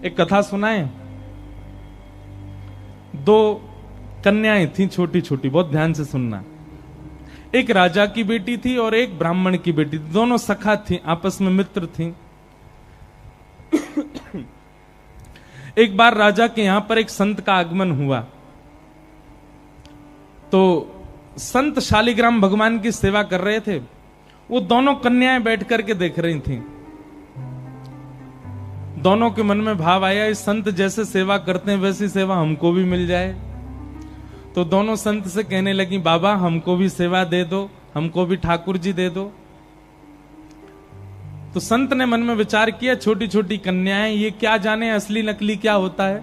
एक कथा सुनाए। दो कन्याएं थीं छोटी छोटी, बहुत ध्यान से सुनना। एक राजा की बेटी थी और एक ब्राह्मण की बेटी थी। दोनों सखा थीं, आपस में मित्र थीं। एक बार राजा के यहां पर एक संत का आगमन हुआ, तो संत शालिग्राम भगवान की सेवा कर रहे थे। वो दोनों कन्याएं बैठ करके देख रही थीं। दोनों के मन में भाव आया, इस संत जैसे सेवा करते हैं वैसी सेवा हमको भी मिल जाए। तो दोनों संत से कहने लगी, बाबा हमको भी सेवा दे दो, हमको भी ठाकुर जी दे दो। तो संत ने मन में विचार किया, छोटी छोटी कन्याएं, ये क्या जाने असली नकली क्या होता है।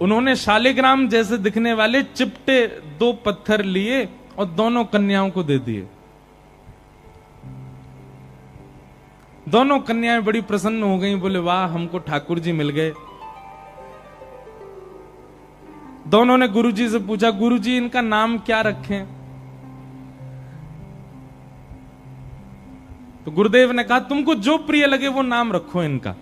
उन्होंने शालिग्राम जैसे दिखने वाले चिपटे 2 पत्थर लिए और दोनों कन्याओं को दे दिए। दोनों कन्याएं बड़ी प्रसन्न हो गईं, बोले वाह हमको ठाकुर जी मिल गए। दोनों ने गुरुजी से पूछा, गुरुजी इनका नाम क्या रखें? तो गुरुदेव ने कहा, तुमको जो प्रिय लगे वो नाम रखो इनका।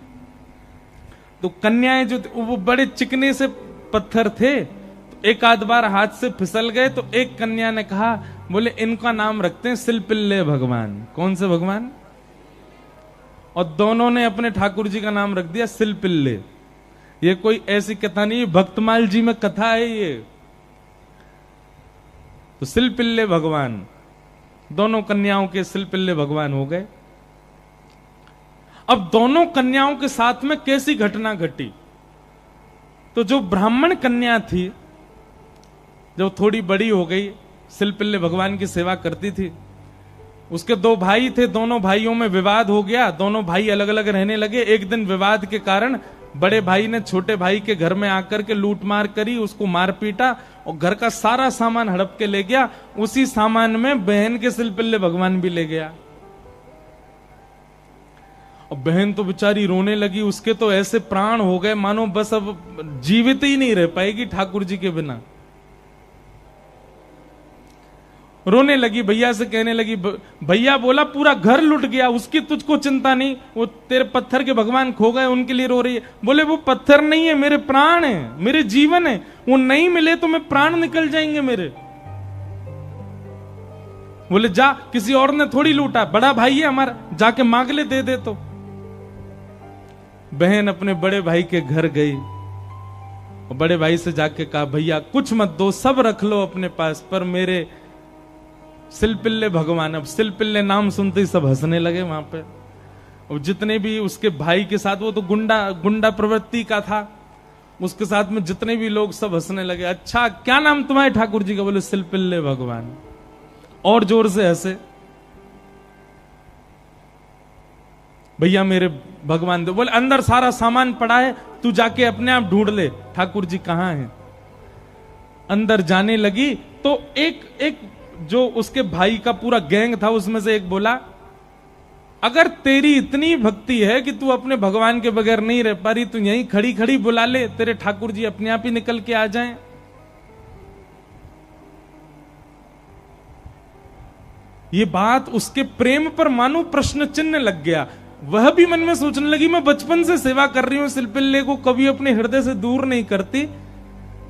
तो कन्याएं जो वो बड़े चिकने से पत्थर थे, तो एक आध बार हाथ से फिसल गए। तो एक कन्या ने कहा, बोले इनका नाम रखते हैं सिलपिल्ले भगवान। कौन से भगवान? और दोनों ने अपने ठाकुर जी का नाम रख दिया सिलपिल्ले। ये कोई ऐसी कथा नहीं, भक्तमाल जी में कथा है ये। तो सिलपिल्ले भगवान, दोनों कन्याओं के सिलपिल्ले भगवान हो गए। अब दोनों कन्याओं के साथ में कैसी घटना घटी? तो जो ब्राह्मण कन्या थी, जो थोड़ी बड़ी हो गई, सिलपिल्ले भगवान की सेवा करती थी, उसके 2 भाई थे। दोनों भाइयों में विवाद हो गया, दोनों भाई अलग अलग रहने लगे। एक दिन विवाद के कारण बड़े भाई ने छोटे भाई के घर में आकर के लूट मार करी, उसको मार पीटा और घर का सारा सामान हड़प के ले गया। उसी सामान में बहन के सिलपिल्ले भगवान भी ले गया। और बहन तो बेचारी रोने लगी, उसके तो ऐसे प्राण हो गए मानो बस अब जीवित ही नहीं रह पाएगी ठाकुर जी के बिना। रोने लगी, भैया से कहने लगी, भैया बोला पूरा घर लुट गया, उसकी तुझको चिंता नहीं, वो तेरे पत्थर के भगवान खो गए उनके लिए रो रही है। बोले वो पत्थर नहीं है, मेरे प्राण है, मेरे जीवन है, वो नहीं मिले तो मैं प्राण निकल जाएंगे मेरे। बोले जा, किसी और ने थोड़ी लूटा, बड़ा भाई है हमारा, जाके मांग ले, दे दे। तो बहन अपने बड़े भाई के घर गई और बड़े भाई से जाके कहा, भैया कुछ मत दो, सब रख लो अपने पास, पर मेरे सिलपिल्ले भगवान। अब सिलपिल्ले नाम सुनते ही सब हंसने लगे वहां पे। और जितने भी उसके भाई के साथ, वो तो गुंडा प्रवृत्ति का था, उसके साथ में जितने भी लोग सब हंसने लगे। अच्छा क्या नाम तुम्हारे ठाकुर जी का? बोले सिलपिल्ले भगवान। और जोर से हंसे। भैया मेरे भगवान दो। बोले अंदर सारा सामान पड़ा है, तू जाके अपने आप ढूंढ ले ठाकुर जी कहां हैं। अंदर जाने लगी तो एक जो उसके भाई का पूरा गैंग था, उसमें से एक बोला, अगर तेरी इतनी भक्ति है कि तू अपने भगवान के बगैर नहीं रह पा रही, तू यहीं खड़ी खड़ी बुला ले, तेरे ठाकुर जी अपने आप ही निकल के आ जाएं। ये बात उसके प्रेम पर मानो प्रश्न चिन्ह लग गया। वह भी मन में सोचने लगी, मैं बचपन से सेवा कर रही हूं सिलपिल्ले को, कभी अपने हृदय से दूर नहीं करती,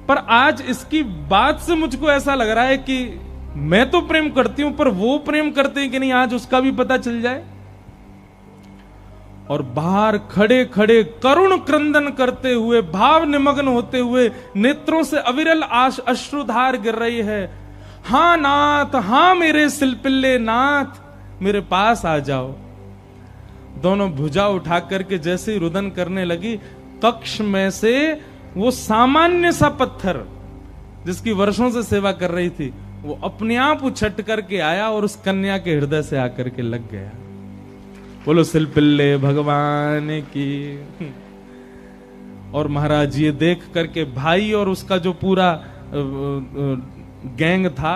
पर आज इसकी बात से मुझको ऐसा लग रहा है कि मैं तो प्रेम करती हूं, पर वो प्रेम करते हैं कि नहीं, आज उसका भी पता चल जाए। और बाहर खड़े खड़े करुण क्रंदन करते हुए, भाव निमग्न होते हुए, नेत्रों से अविरल अश्रुधार गिर रही है। हां नाथ, हां मेरे सिलपिल्ले नाथ, मेरे पास आ जाओ। दोनों भुजा उठा करके जैसे ही रुदन करने लगी, कक्ष में से वो सामान्य सा पत्थर जिसकी वर्षों से सेवा कर रही थी, वो अपने आप उछट करके आया और उस कन्या के हृदय से आकर के लग गया। बोलो सिलपिल्ले भगवान की। और महाराज ये देख करके भाई और उसका जो पूरा गैंग था,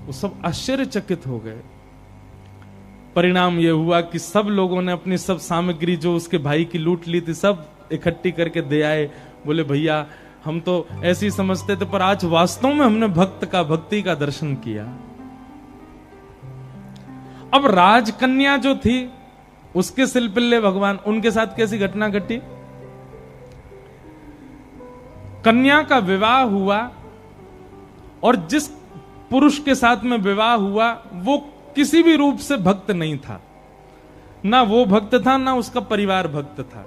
वो सब आश्चर्यचकित हो गए। परिणाम ये हुआ कि सब लोगों ने अपनी सब सामग्री जो उसके भाई की लूट ली थी, सब इकट्ठी करके दे आए। बोले भैया हम तो ऐसे ही समझते थे, पर आज वास्तव में हमने भक्ति का दर्शन किया। अब राजकन्या जो थी, उसके सिलपिल्ले भगवान, उनके साथ कैसी घटना घटी? कन्या का विवाह हुआ और जिस पुरुष के साथ में विवाह हुआ वो किसी भी रूप से भक्त नहीं था, ना वो भक्त था ना उसका परिवार भक्त था।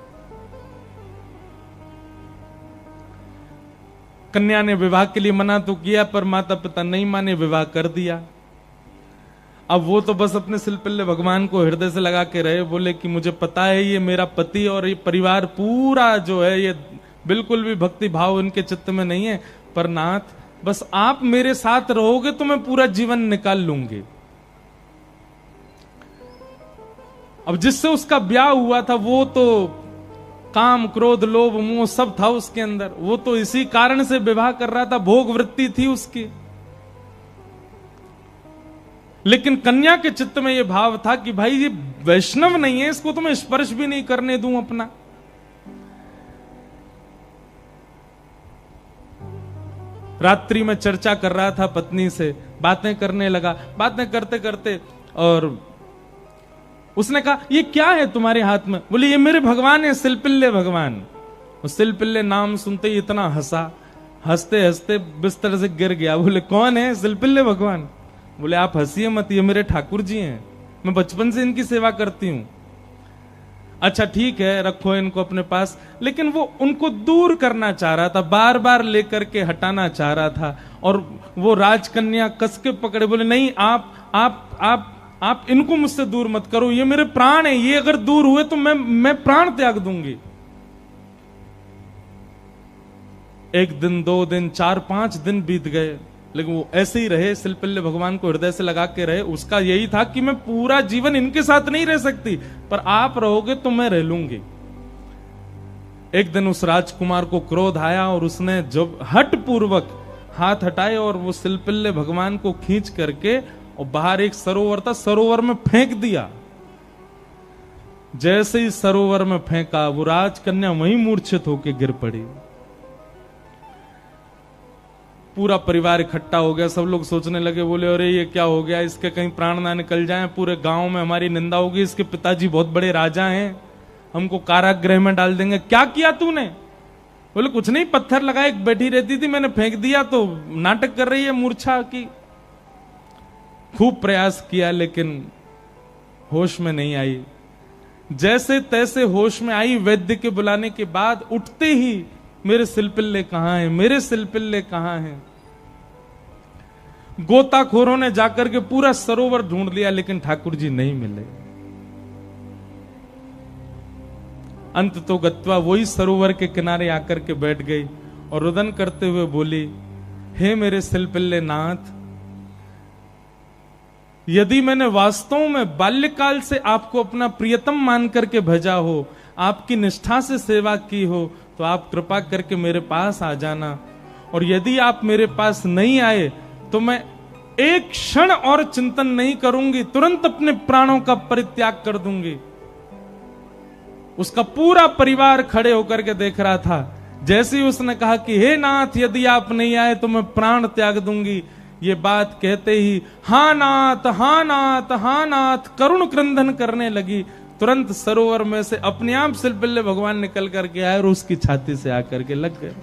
कन्या ने विवाह के लिए मना तो किया पर माता पिता नहीं माने, विवाह कर दिया। अब वो तो बस अपने सिलपिल्ले भगवान को हृदय से लगा के रहे, बोले कि मुझे पता है ये मेरा पति और ये परिवार पूरा जो है ये बिल्कुल भी भक्ति भाव इनके चित्त में नहीं है, पर नाथ बस आप मेरे साथ रहोगे तो मैं पूरा जीवन निकाल लूंगी। अब जिससे उसका ब्याह हुआ था वो तो काम क्रोध लोभ मोह सब था उसके अंदर, वो तो इसी कारण से विवाह कर रहा था, भोग वृत्ति थी उसकी। लेकिन कन्या के चित्त में यह भाव था कि भाई ये वैष्णव नहीं है, इसको तो मैं स्पर्श भी नहीं करने दूं अपना। रात्रि में चर्चा कर रहा था पत्नी से, बातें करने लगा, बातें करते करते और उसने कहा ये क्या है तुम्हारे हाथ में? बोले ये मेरे भगवान है, सिलपिल्ले भगवान। उस सिलपिल्ले नाम सुनते ही इतना हंसा, हंसते हंसते बिस्तर से गिर गया। बोले कौन है? सिलपिल्ले भगवान। बोले आप हंसिए मत, ये मेरे ठाकुर जी हैं, मैं बचपन से इनकी सेवा करती हूं। अच्छा ठीक है, रखो इनको अपने पास। लेकिन वो उनको दूर करना चाह रहा था, बार बार लेकर के हटाना चाह रहा था। और वो राजकन्या कस के पकड़े, बोले नहीं आप इनको मुझसे दूर मत करो, ये मेरे प्राण है, ये अगर दूर हुए तो मैं प्राण त्याग दूंगी। एक दिन, 2 दिन, 4-5 दिन बीत गए, लेकिन वो ऐसे ही रहे, सिलपिल्ले भगवान को हृदय से लगा के रहे। उसका यही था कि मैं पूरा जीवन इनके साथ नहीं रह सकती, पर आप रहोगे तो मैं रह लूंगी। एक दिन उस राजकुमार को क्रोध आया और उसने जब हट पूर्वक हाथ हटाए और वो सिलपिल्ले भगवान को खींच करके और बाहर एक सरोवर था, सरोवर में फेंक दिया। जैसे ही सरोवर में फेंका वो राजकन्या वहीं मूर्छित होकर गिर पड़ी। पूरा परिवार इकट्ठा हो गया, सब लोग सोचने लगे, बोले अरे ये क्या हो गया, इसके कहीं प्राण ना निकल जाएं, पूरे गांव में हमारी निंदा होगी, इसके पिताजी बहुत बड़े राजा हैं, हमको कारागृह में डाल देंगे। क्या किया तूने? बोले कुछ नहीं, पत्थर लगाए, बैठी रहती थी, मैंने फेंक दिया तो नाटक कर रही है मूर्छा की। खूब प्रयास किया लेकिन होश में नहीं आई। जैसे तैसे होश में आई, वैद्य के बुलाने के बाद उठते ही मेरे सिलपिल्ले कहां हैं, मेरे सिलपिल्ले कहां हैं। गोताखोरों ने जाकर के पूरा सरोवर ढूंढ लिया लेकिन ठाकुर जी नहीं मिले। अंत तो गत्वा वही सरोवर के किनारे आकर के बैठ गई और रुदन करते हुए बोली, हे मेरे सिलपिल्ले नाथ, यदि मैंने वास्तव में बाल्यकाल से आपको अपना प्रियतम मान करके भेजा हो, आपकी निष्ठा से सेवा की हो, तो आप कृपा करके मेरे पास आ जाना। और यदि आप मेरे पास नहीं आए तो मैं एक क्षण और चिंतन नहीं करूंगी, तुरंत अपने प्राणों का परित्याग कर दूंगी। उसका पूरा परिवार खड़े होकर के देख रहा था। जैसे ही उसने कहा कि हे नाथ, यदि आप नहीं आए तो मैं प्राण त्याग दूंगी, ये बात कहते ही हाँ नाथ, हाँ नाथ, हाँ नाथ करुण क्रंदन करने लगी। तुरंत सरोवर में से अपने आप सिलपिल्ले भगवान निकल करके आए और उसकी छाती से आकर के लग गए।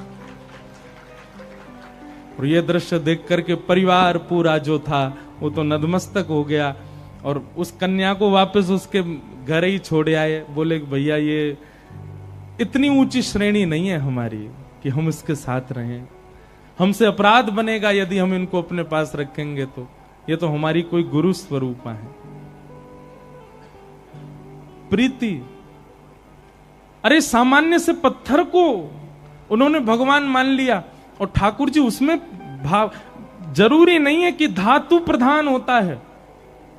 और ये दृश्य देख करके परिवार पूरा जो था वो तो नतमस्तक हो गया और उस कन्या को वापस उसके घर ही छोड़ आए। बोले भैया ये इतनी ऊंची श्रेणी नहीं है हमारी कि हम इसके साथ रहें, हमसे अपराध बनेगा यदि हम इनको अपने पास रखेंगे तो। ये तो हमारी कोई गुरु स्वरूपा है। प्रीति, अरे सामान्य से पत्थर को उन्होंने भगवान मान लिया और ठाकुर जी उसमें भाव। जरूरी नहीं है कि धातु प्रधान होता है,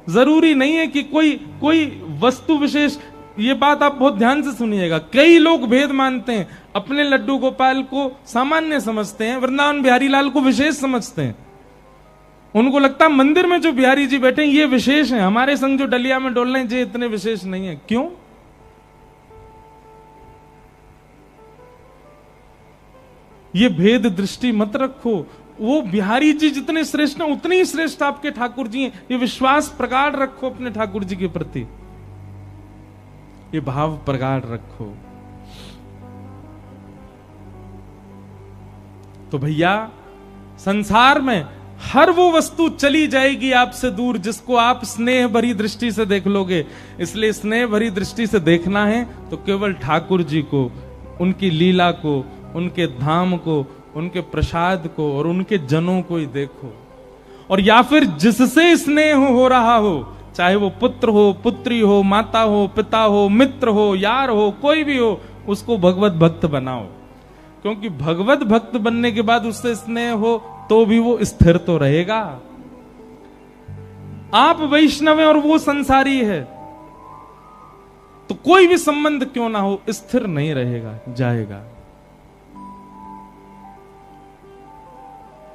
जरूरी नहीं है कि कोई वस्तु विशेष। ये बात आप बहुत ध्यान से सुनिएगा। कई लोग भेद मानते हैं, अपने लड्डू गोपाल को सामान्य समझते हैं, वृंदावन बिहारी लाल को विशेष समझते हैं। उनको लगता है मंदिर में जो बिहारी जी बैठे हैं ये विशेष हैं, हमारे संग जो डलिया में डोल रहे हैं ये इतने विशेष नहीं है। क्यों? ये भेद दृष्टि मत रखो। वो बिहारी जी जितने श्रेष्ठ हैं उतने ही श्रेष्ठ आपके ठाकुर जी हैं। ये विश्वास प्रगाढ़ रखो अपने ठाकुर जी के प्रति, ये भाव प्रगाढ़ रखो। तो भैया संसार में हर वो वस्तु चली जाएगी आपसे दूर जिसको आप स्नेह भरी दृष्टि से देख लोगे। इसलिए स्नेह भरी दृष्टि से देखना है तो केवल ठाकुर जी को, उनकी लीला को, उनके धाम को, उनके प्रसाद को और उनके जनों को ही देखो। और या फिर जिससे स्नेह हो रहा हो, चाहे वो पुत्र हो, पुत्री हो, माता हो, पिता हो, मित्र हो, यार हो, कोई भी हो, उसको भगवत भक्त बनाओ। क्योंकि भगवत भक्त बनने के बाद उससे स्नेह हो तो भी वो स्थिर तो रहेगा। आप वैष्णव हैं और वो संसारी है, तो कोई भी संबंध क्यों ना हो स्थिर नहीं रहेगा, जाएगा।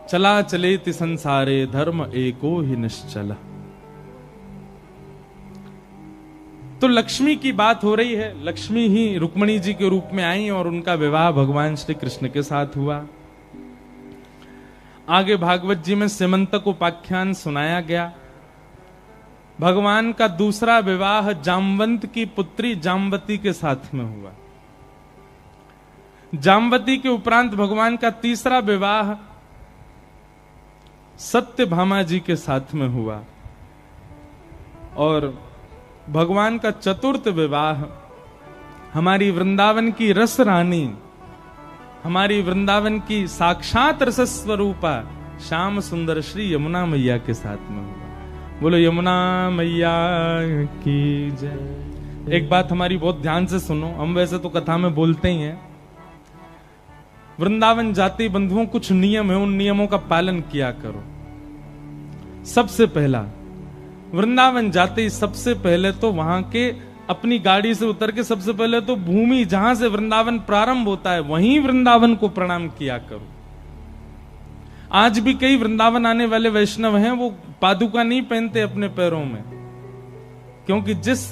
चला चलेति संसारे धर्म एको ही निश्चल। तो लक्ष्मी की बात हो रही है। लक्ष्मी ही रुक्मिणी जी के रूप में आई और उनका विवाह भगवान श्री कृष्ण के साथ हुआ। आगे भागवत जी में सिमंतक उपाख्यान सुनाया गया। भगवान का दूसरा विवाह जामवंत की पुत्री जामवती के साथ में हुआ। जामवती के उपरांत भगवान का तीसरा विवाह सत्यभामा जी के साथ में हुआ और भगवान का चतुर्थ विवाह हमारी वृंदावन की रस रानी, हमारी वृंदावन की साक्षात रस स्वरूपा श्याम सुंदर श्री यमुना मैया के साथ में हुआ। बोलो यमुना मैया की जय। एक बात हमारी बहुत ध्यान से सुनो, हम वैसे तो कथा में बोलते ही हैं। वृंदावन जाते बंधुओं कुछ नियम है, उन नियमों का पालन किया करो। सबसे पहला, वृंदावन जाते ही सबसे पहले तो वहां के अपनी गाड़ी से उतर के सबसे पहले तो भूमि जहां से वृंदावन प्रारंभ होता है वहीं वृंदावन को प्रणाम किया करो। आज भी कई वृंदावन आने वाले वैष्णव हैं, वो पादुका नहीं पहनते अपने पैरों में, क्योंकि जिस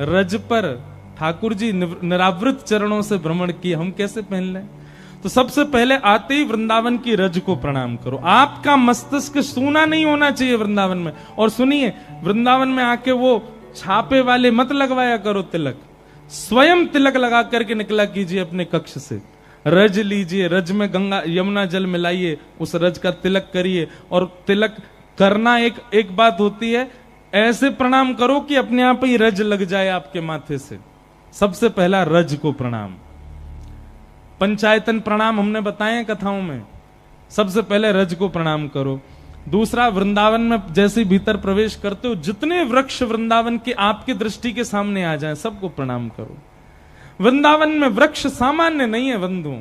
रज पर ठाकुर जी निरावृत चरणों से भ्रमण किए, हम कैसे पहन लें। तो सबसे पहले आते ही वृंदावन की रज को प्रणाम करो। आपका मस्तिष्क सूना नहीं होना चाहिए वृंदावन में। और सुनिए, वृंदावन में आके वो छापे वाले मत लगवाया करो तिलक, स्वयं तिलक लगा करके निकला कीजिए अपने कक्ष से। रज लीजिए, रज में गंगा यमुना जल मिलाइए, उस रज का तिलक करिए। और तिलक करना एक बात होती है, ऐसे प्रणाम करो कि अपने आप ही रज लग जाए आपके माथे से। सबसे पहला रज को प्रणाम। पंचायतन प्रणाम हमने बताए कथाओं में, सबसे पहले रज को प्रणाम करो। दूसरा, वृंदावन में जैसे भीतर प्रवेश करते हो जितने वृक्ष वृंदावन के आपके दृष्टि के सामने आ जाएं सबको प्रणाम करो। वृंदावन में वृक्ष सामान्य नहीं है बंधु।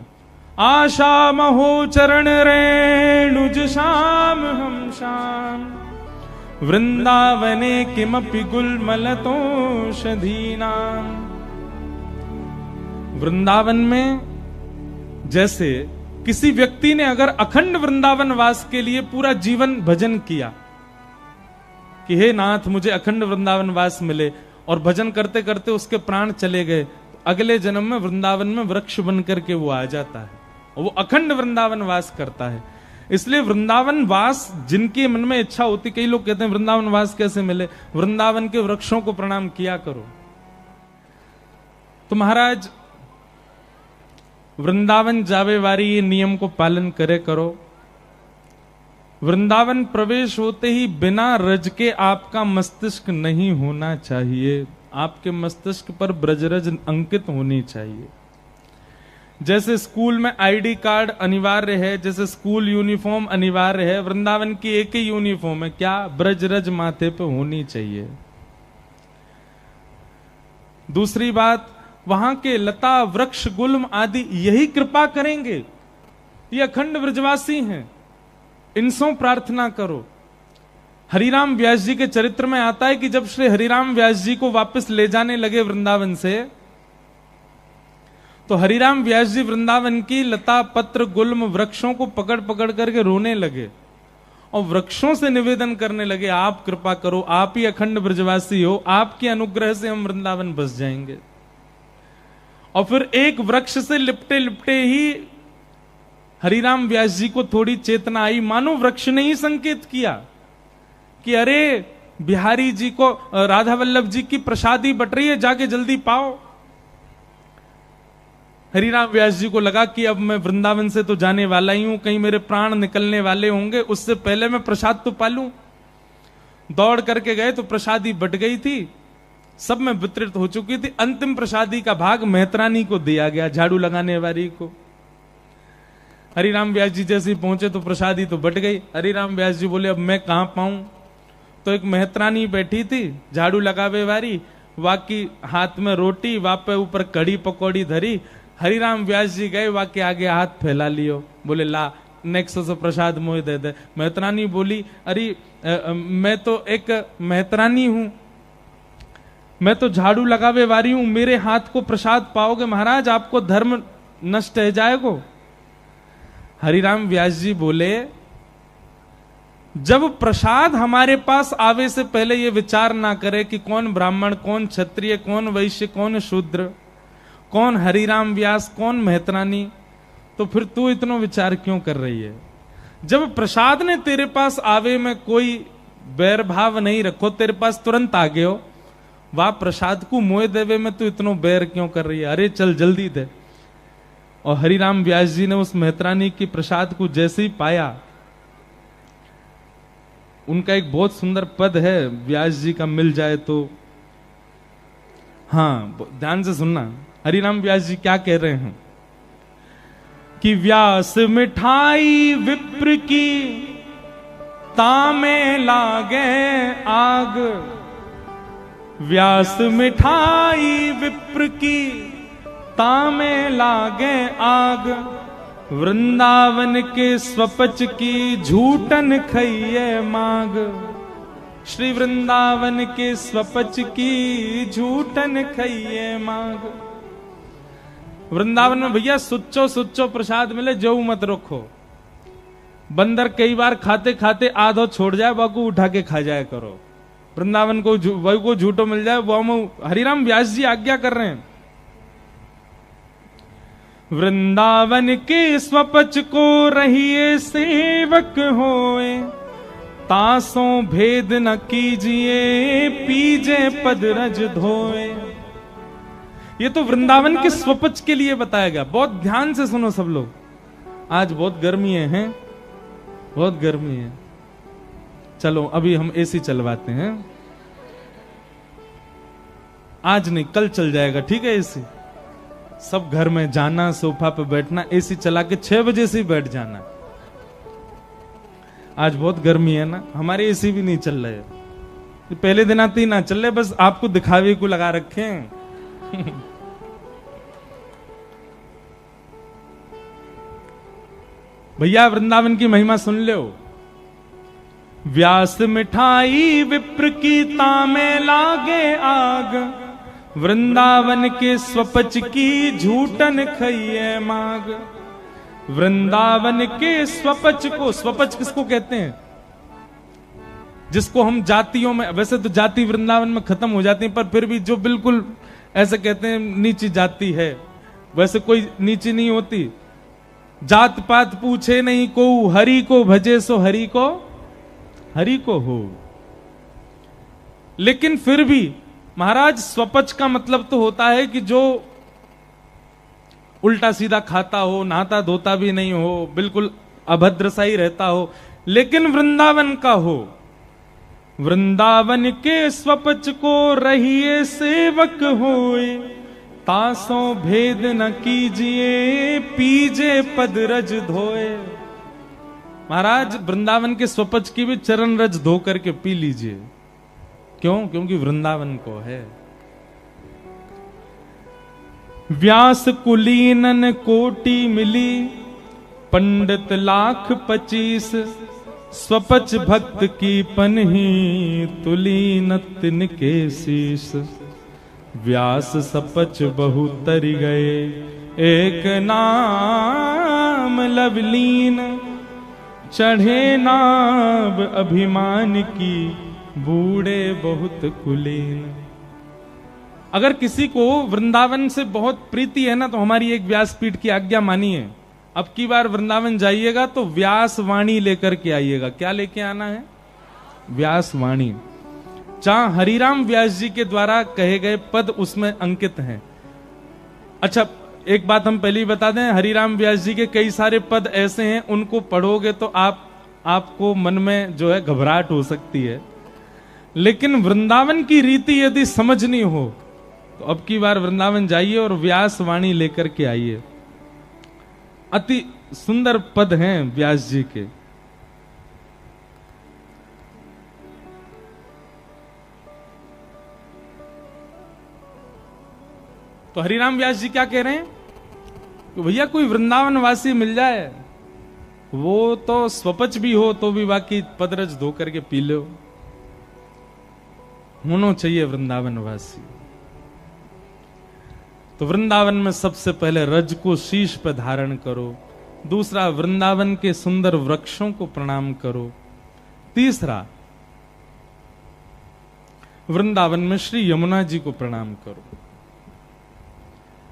आशा महो चरण रेणुज श्याम हम श्याम, वृंदावने किमपि गुलमलतोषधीनाम। वृंदावन में जैसे किसी व्यक्ति ने अगर अखंड वृंदावन वास के लिए पूरा जीवन भजन किया कि हे नाथ मुझे अखंड वृंदावन वास मिले, और भजन करते करते उसके प्राण चले गए, तो अगले जन्म में वृंदावन में वृक्ष बन करके वो आ जाता है और वो अखंड वृंदावन वास करता है। इसलिए वृंदावन वास जिनके मन में इच्छा होती, कई लोग कहते हैं वृंदावन वास कैसे मिले, वृंदावन के वृक्षों को प्रणाम किया करो। तो महाराज वृंदावन जावे वारी ये नियम को पालन करे करो। वृंदावन प्रवेश होते ही बिना रज के आपका मस्तिष्क नहीं होना चाहिए, आपके मस्तिष्क पर ब्रजरज अंकित होनी चाहिए। जैसे स्कूल में आईडी कार्ड अनिवार्य है, जैसे स्कूल यूनिफॉर्म अनिवार्य है, वृंदावन की एक ही यूनिफॉर्म है, क्या ब्रजरज माथे पे होनी चाहिए। दूसरी बात, वहां के लता वृक्ष गुल्म आदि यही कृपा करेंगे, ये अखंड ब्रजवासी हैं, इनसे प्रार्थना करो। हरिराम व्यास जी के चरित्र में आता है कि जब श्री हरिराम व्यास जी को वापस ले जाने लगे वृंदावन से, तो हरिराम व्यास जी वृंदावन की लता पत्र गुल्म वृक्षों को पकड़ पकड़ करके रोने लगे और वृक्षों से निवेदन करने लगे, आप कृपा करो, आप ही अखंड ब्रजवासी हो, आपके अनुग्रह से हम वृंदावन बस जाएंगे। और फिर एक वृक्ष से लिपटे लिपटे ही हरिराम व्यास जी को थोड़ी चेतना आई, मानो वृक्ष ने ही संकेत किया कि अरे बिहारी जी को, राधा वल्लभ जी की प्रसादी बट रही है, जाके जल्दी पाओ। हरिराम व्यास जी को लगा कि अब मैं वृंदावन से तो जाने वाला ही हूं, कहीं मेरे प्राण निकलने वाले होंगे, उससे पहले मैं प्रसाद तो पालूं। दौड़ करके गए तो प्रसादी बट गई थी, सब में वितरित हो चुकी थी। अंतिम प्रसादी का भाग मेहतरानी को दिया गया, झाड़ू लगाने वाली को। हरिराम व्यास जी जैसे ही पहुंचे तो प्रसादी तो बट गई। हरिराम व्यास जी बोले अब मैं कहां पाऊं? तो एक मेहतरानी बैठी थी झाड़ू लगावे वाली, वाकी हाथ में रोटी, वापे ऊपर कड़ी पकौड़ी धरी। हरिराम व्यास जी गए, वाके आगे हाथ फैला लियो, बोले ला नेक्स्ट से प्रसाद मोह दे दे। मेहतरानी बोली अरे मैं तो एक मेहतरानी हूं, मैं तो झाड़ू लगावे वाली हूं, मेरे हाथ को प्रसाद पाओगे महाराज? आपको धर्म नष्ट है जाएगो। हरिराम व्यास जी बोले जब प्रसाद हमारे पास आवे से पहले ये विचार ना करे कि कौन ब्राह्मण, कौन क्षत्रिय, कौन वैश्य, कौन शूद्र, कौन हरिराम व्यास, कौन मेहतरानी, तो फिर तू इतना विचार क्यों कर रही है? जब प्रसाद ने तेरे पास आवे में कोई बैर भाव नहीं रखो, तेरे पास तुरंत आ गए हो, वाह प्रसाद को मोह देवे में तू इतना बैर क्यों कर रही है? अरे चल जल्दी दे। और हरिराम व्यास जी ने उस मेहतरानी की प्रसाद को जैसे ही पाया, उनका एक बहुत सुंदर पद है, व्यास जी का मिल जाए तो, हाँ ध्यान से सुनना, हरिराम व्यास जी क्या कह रहे हैं कि व्यास मिठाई विप्र की तामे लागे आग, व्यास मिठाई विप्र की तामे लागे आग, वृंदावन के स्वपच की झूठन खइये माग। श्री वृंदावन के स्वपच की झूठन खइये माग। वृंदावन में भैया सुच्चो सुच्चो प्रसाद मिले, जो मत रखो। बंदर कई बार खाते खाते आधो छोड़ जाए, बाकू उठा के खा जाए करो। वृंदावन को वही को झूठो मिल जाए, वो हरिराम व्यास जी आज्ञा कर रहे हैं। वृंदावन के स्वपच को रहिए सेवक होए, तासों भेद न कीजिए, पीजे पद रज धोए। ये तो वृंदावन के स्वपच के लिए बताया गया। बहुत ध्यान से सुनो सब लोग, आज बहुत गर्मी है, बहुत गर्मी है। चलो अभी हम एसी चलवाते हैं, आज नहीं कल चल जाएगा, ठीक है? एसी सब घर में जाना, सोफा पे बैठना, एसी चला के 6 बजे से ही बैठ जाना। आज बहुत गर्मी है ना, हमारे एसी भी नहीं चल रहे, पहले दिन आते ही ना चल रहे, बस आपको दिखावे को लगा रखे हैं। भैया वृंदावन की महिमा सुन लो। व्यास मिठाई विप्र की तामे लागे आग, वृंदावन के स्वपच की झूठन खइये माग। वृंदावन के स्वपच को, स्वपच किसको कहते हैं? जिसको हम जातियों में, वैसे तो जाति वृंदावन में खत्म हो जाती है, पर फिर भी जो बिल्कुल ऐसे कहते हैं नीची जाति है, वैसे कोई नीची नहीं होती। जात पात पूछे नहीं को, हरि को भजे सो हरि को हो। लेकिन फिर भी महाराज स्वपच का मतलब तो होता है कि जो उल्टा सीधा खाता हो, नहाता धोता भी नहीं हो, बिल्कुल अभद्र सा ही रहता हो, लेकिन वृंदावन का हो। वृंदावन के स्वपच को रहिए सेवक होए, तासों भेद न कीजिए, पीजे पद रज धोए। महाराज वृंदावन के स्वपच की भी चरण रज धो करके पी लीजिए। क्यों? क्योंकि वृंदावन को है। व्यास कुलीनन कोटि मिली, पंडित लाख 25, स्वपच भक्त की पनही, तुलीन तिनके शीस। व्यास सपच बहु तरि गए, एक नाम लवलीन, चढ़े नाब अभिमान की, बूढ़े बहुत कुलीन। अगर किसी को वृंदावन से बहुत प्रीति है ना, तो हमारी एक व्यासपीठ की आज्ञा मानिए। अब की बार वृंदावन जाइएगा तो व्यास वाणी लेकर के आइएगा। क्या लेके आना है? व्यास वाणी। जहां हरिराम व्यास जी के द्वारा कहे गए पद उसमें अंकित हैं। अच्छा, एक बात हम पहले ही बता दें, हरिराम व्यास जी के कई सारे पद ऐसे हैं, उनको पढ़ोगे तो आपको मन में जो है घबराहट हो सकती है, लेकिन वृंदावन की रीति यदि समझनी हो तो अब की बार वृंदावन जाइए और व्यास वाणी लेकर के आइए। अति सुंदर पद हैं व्यास जी के। तो हरिराम व्यास जी क्या कह रहे हैं कि भैया कोई वृंदावन वासी मिल जाए, वो तो स्वपच भी हो तो भी बाकी पदरज धो करके पी लो, होना चाहिए वृंदावन वासी। तो वृंदावन में सबसे पहले रज को शीश पर धारण करो, दूसरा वृंदावन के सुंदर वृक्षों को प्रणाम करो, तीसरा वृंदावन में श्री यमुना जी को प्रणाम करो।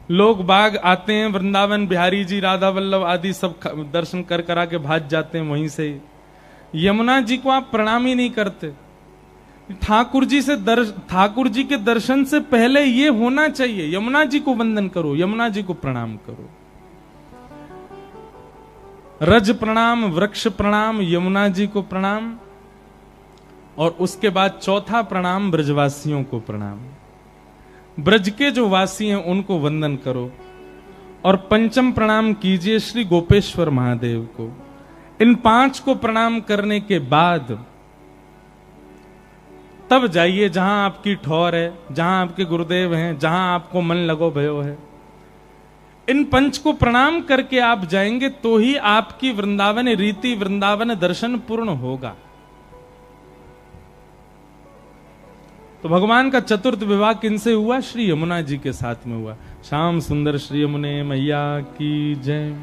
लोग बाग आते हैं वृंदावन, बिहारी जी, राधा वल्लभ आदि सब दर्शन कर करा के भाग जाते हैं वहीं से। यमुना जी को आप प्रणाम ही नहीं करते। ठाकुर जी के दर्शन से पहले ये होना चाहिए, यमुना जी को वंदन करो, यमुना जी को प्रणाम करो। रज प्रणाम, वृक्ष प्रणाम, यमुना जी को प्रणाम, और उसके बाद चौथा प्रणाम ब्रजवासियों को प्रणाम। ब्रज के जो वासी हैं उनको वंदन करो, और पंचम प्रणाम कीजिए श्री गोपेश्वर महादेव को। इन 5 को प्रणाम करने के बाद तब जाइए जहां आपकी ठौर है, जहां आपके गुरुदेव हैं, जहां आपको मन लगो भयो है। इन 5 को प्रणाम करके आप जाएंगे तो ही आपकी वृंदावन रीति, वृंदावन दर्शन पूर्ण होगा। तो भगवान का चतुर्थ विवाह किनसे हुआ? श्री यमुना जी के साथ में हुआ। श्याम सुंदर श्री यमुने मैया की जय।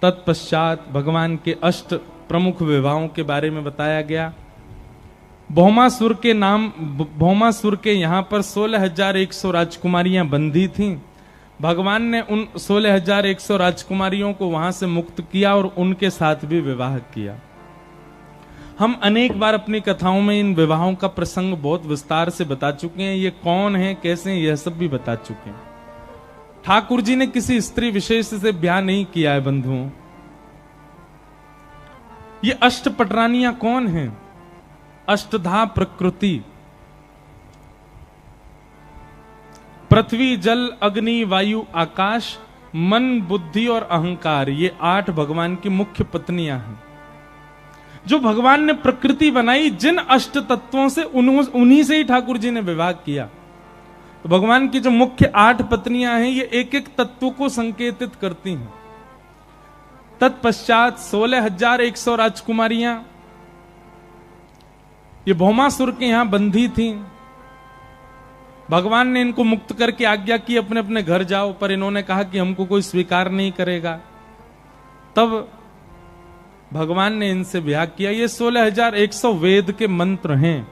तत्पश्चात भगवान के 8 प्रमुख विवाहों के बारे में बताया गया। भौमासुर के यहां पर 16,100 राजकुमारियां बंधी थीं। भगवान ने उन 16,100 राजकुमारियों को वहां से मुक्त किया और उनके साथ भी विवाह किया। हम अनेक बार अपनी कथाओं में इन विवाहों का प्रसंग बहुत विस्तार से बता चुके हैं। ये कौन है, कैसे हैं, यह सब भी बता चुके हैं। ठाकुर जी ने किसी स्त्री विशेष से ब्याह नहीं किया है बंधुओं। ये अष्टपटरानियां कौन हैं? अष्टधा प्रकृति, पृथ्वी, जल, अग्नि, वायु, आकाश, मन, बुद्धि और अहंकार, ये 8 भगवान की मुख्य पत्नियां हैं। जो भगवान ने प्रकृति बनाई, जिन अष्ट तत्वों से उन्हीं से ही ठाकुर जी ने विवाह किया। तो भगवान की जो मुख्य 8 पत्नियां हैं, ये एक एक तत्व को संकेतित करती हैं। तत्पश्चात 16,100 राजकुमारियां ये भौमासुर के यहां बंधी थीं। भगवान ने इनको मुक्त करके आज्ञा की अपने अपने घर जाओ, पर इन्होंने कहा कि हमको कोई स्वीकार नहीं करेगा। तब भगवान ने इनसे ब्याह किया। ये 16,100 वेद के मंत्र हैं।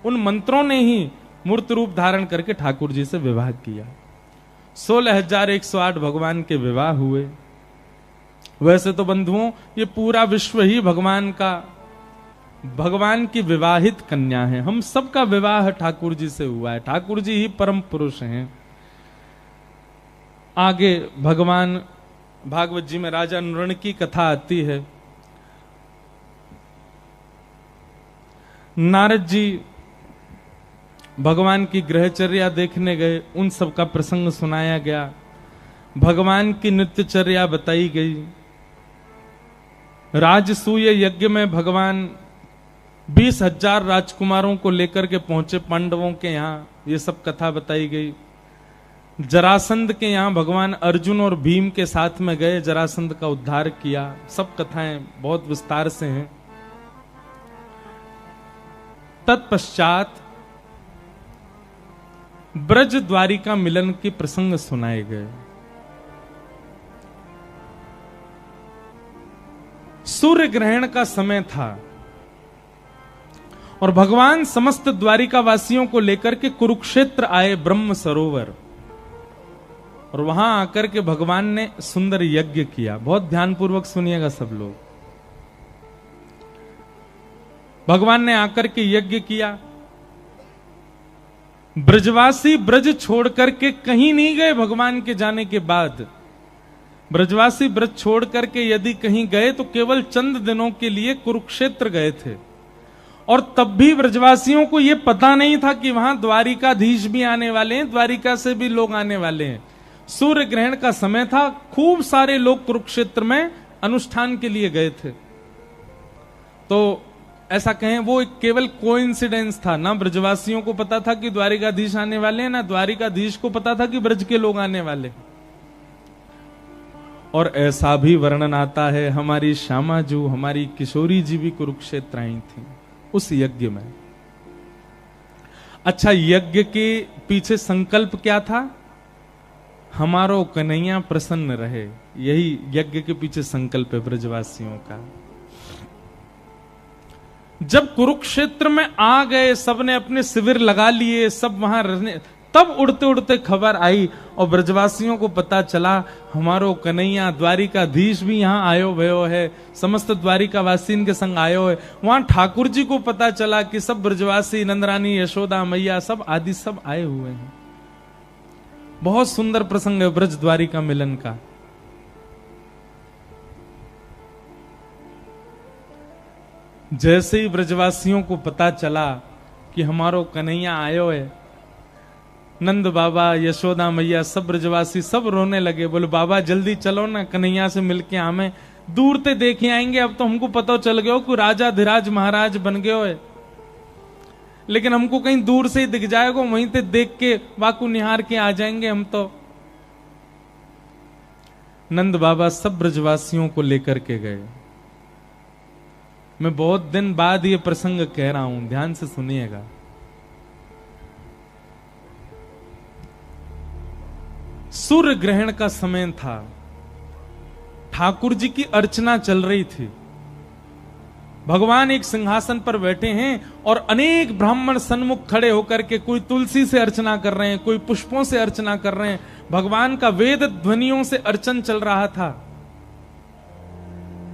उन मंत्रों ने ही मूर्त रूप धारण करके ठाकुर जी से विवाह किया। 16,108 भगवान के विवाह हुए। वैसे तो बंधुओं ये पूरा विश्व ही भगवान की विवाहित कन्या है। हम सबका विवाह ठाकुर जी से हुआ है। ठाकुर जी ही परम पुरुष हैं। आगे भगवान भागवत जी में राजा नृण की कथा आती है। नारद जी भगवान की गृहचर्या देखने गए, उन सब का प्रसंग सुनाया गया। भगवान की नित्यचर्या बताई गई। राजसूय यज्ञ में भगवान 20,000 राजकुमारों को लेकर के पहुंचे पांडवों के यहां, ये सब कथा बताई गई। जरासंध के यहां भगवान अर्जुन और भीम के साथ में गए, जरासंध का उद्धार किया। सब कथाएं बहुत विस्तार से हैं। तत्पश्चात ब्रज द्वारिका मिलन के प्रसंग सुनाए गए। सूर्य ग्रहण का समय था और भगवान समस्त द्वारिका वासियों को लेकर के कुरुक्षेत्र आए, ब्रह्म सरोवर, और वहां आकर के भगवान ने सुंदर यज्ञ किया। बहुत ध्यानपूर्वक सुनिएगा सब लोग। भगवान ने आकर के यज्ञ किया। ब्रजवासी ब्रज छोड़ करके कहीं नहीं गए भगवान के जाने के बाद। ब्रजवासी ब्रज छोड़ करके यदि कहीं गए तो केवल चंद दिनों के लिए कुरुक्षेत्र गए थे, और तब भी ब्रजवासियों को यह पता नहीं था कि वहां द्वारिकाधीश भी आने वाले हैं, द्वारिका से भी लोग आने वाले हैं। सूर्य ग्रहण का समय था, खूब सारे लोग कुरुक्षेत्र में अनुष्ठान के लिए गए थे। तो ऐसा कहें वो एक केवल कोइंसिडेंस था, ना ब्रजवासियों को पता था कि द्वारिकाधीश आने वाले हैं, ना द्वारिकाधीश को पता था कि ब्रज के लोग आने वाले। और ऐसा भी वर्णन आता है, हमारी श्यामा जू, हमारी किशोरी जी भी कुरुक्षेत्र आई थी उस यज्ञ में। अच्छा, यज्ञ के पीछे संकल्प क्या था? हमारो कन्हैया प्रसन्न रहे, यही यज्ञ के पीछे संकल्प है ब्रजवासियों का। जब कुरुक्षेत्र में आ गए, सबने अपने शिविर लगा लिए, सब वहां रहने, तब उड़ते उड़ते खबर आई और ब्रजवासियों को पता चला हमारो कन्हैया द्वारिकाधीश भी यहाँ आयो भयो है, समस्त द्वारिकावासी इनके संग आयो है। वहां ठाकुर जी को पता चला कि सब ब्रजवासी, नंदरानी, यशोदा मैया, सब आदि सब आए हुए हैं। बहुत सुंदर प्रसंग है ब्रज द्वारिका मिलन का। जैसे ही ब्रजवासियों को पता चला कि हमारो कन्हैया आयो है, नंद बाबा, यशोदा मैया, सब ब्रजवासी सब रोने लगे। बोले बाबा जल्दी चलो ना, कन्हैया से मिलके हमें दूर से देखे आएंगे। अब तो हमको पता चल गया कि राजा धीराज महाराज बन गए हो, लेकिन हमको कहीं दूर से ही दिख जाएगा, वहीं से देख के वाकु निहार के आ जाएंगे हम तो। नंद बाबा सब ब्रजवासियों को लेकर के गए। मैं बहुत दिन बाद ये प्रसंग कह रहा हूं, ध्यान से सुनिएगा। सूर्य ग्रहण का समय था, ठाकुर जी की अर्चना चल रही थी। भगवान एक सिंहासन पर बैठे हैं और अनेक ब्राह्मण सन्मुख खड़े होकर के कोई तुलसी से अर्चना कर रहे हैं, कोई पुष्पों से अर्चना कर रहे हैं। भगवान का वेद ध्वनियों से अर्चन चल रहा था।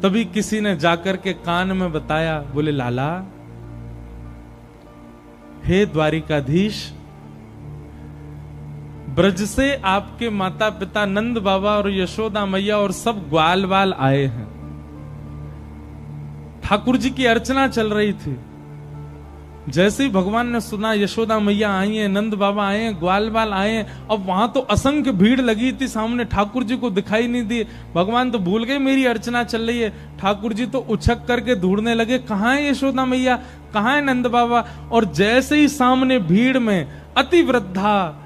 तभी किसी ने जाकर के कान में बताया, बोले लाला, हे द्वारिकाधीश, ब्रज से आपके माता पिता नंद बाबा और यशोदा मैया और सब ग्वाल वाल आए हैं। ठाकुर जी की अर्चना चल रही थी। जैसे ही भगवान ने सुना यशोदा मैया आई हैं, नंद बाबा आए हैं, ग्वाल बाल आए हैं, अब वहां तो असंख्य भीड़ लगी थी, सामने ठाकुर जी को दिखाई नहीं दी। भगवान तो भूल गए मेरी अर्चना चल रही है। ठाकुर जी तो उछक करके ढूंढने लगे, कहां है यशोदा मैया, कहां है नंद बाबा। और जैसे ही सामने भीड़ में अति वृद्धा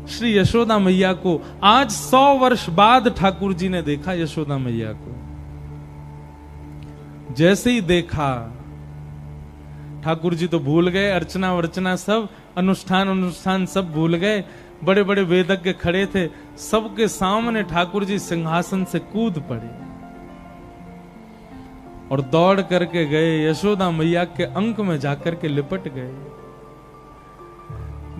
श्री यशोदा मैया को आज 100 वर्ष बाद ठाकुर जी ने देखा। यशोदा मैया को जैसे ही देखा, ठाकुर जी तो भूल गए, अर्चना वर्चना सब, अनुष्ठान सब भूल गए। बड़े बड़े वेदज्ञ खड़े थे, सबके सामने ठाकुर जी सिंहासन से कूद पड़े और दौड़ करके गए, यशोदा मैया के अंक में जाकर के लिपट गए।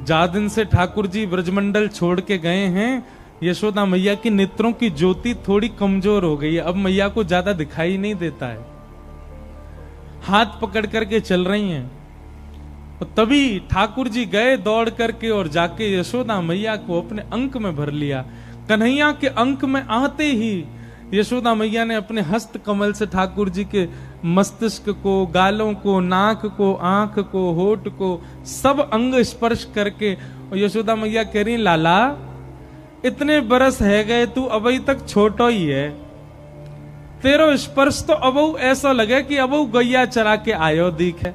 जा दिन से ठाकुर जी ब्रजमंडल छोड़ के गए हैं, यशोदा मैया की नेत्रों की ज्योति थोड़ी कमजोर हो गई है, अब मैया को ज्यादा दिखाई नहीं देता है, हाथ पकड़ करके चल रही हैं। और तभी ठाकुर जी गए दौड़ करके और जाके यशोदा मैया को अपने अंक में भर लिया। कन्हैया के अंक में आते ही यशोदा मैया ने अपने हस्त कमल से ठाकुर जी के मस्तिष्क को, गालों को, नाक को, आंख को, होठ को, सब अंग स्पर्श करके, और यशोदा मैया कह रही, लाला इतने बरस है गए, तू अभी तक छोटो ही है, तेरो स्पर्श तो अबू ऐसा लगे कि अबू गैया चरा के आयो दिखे।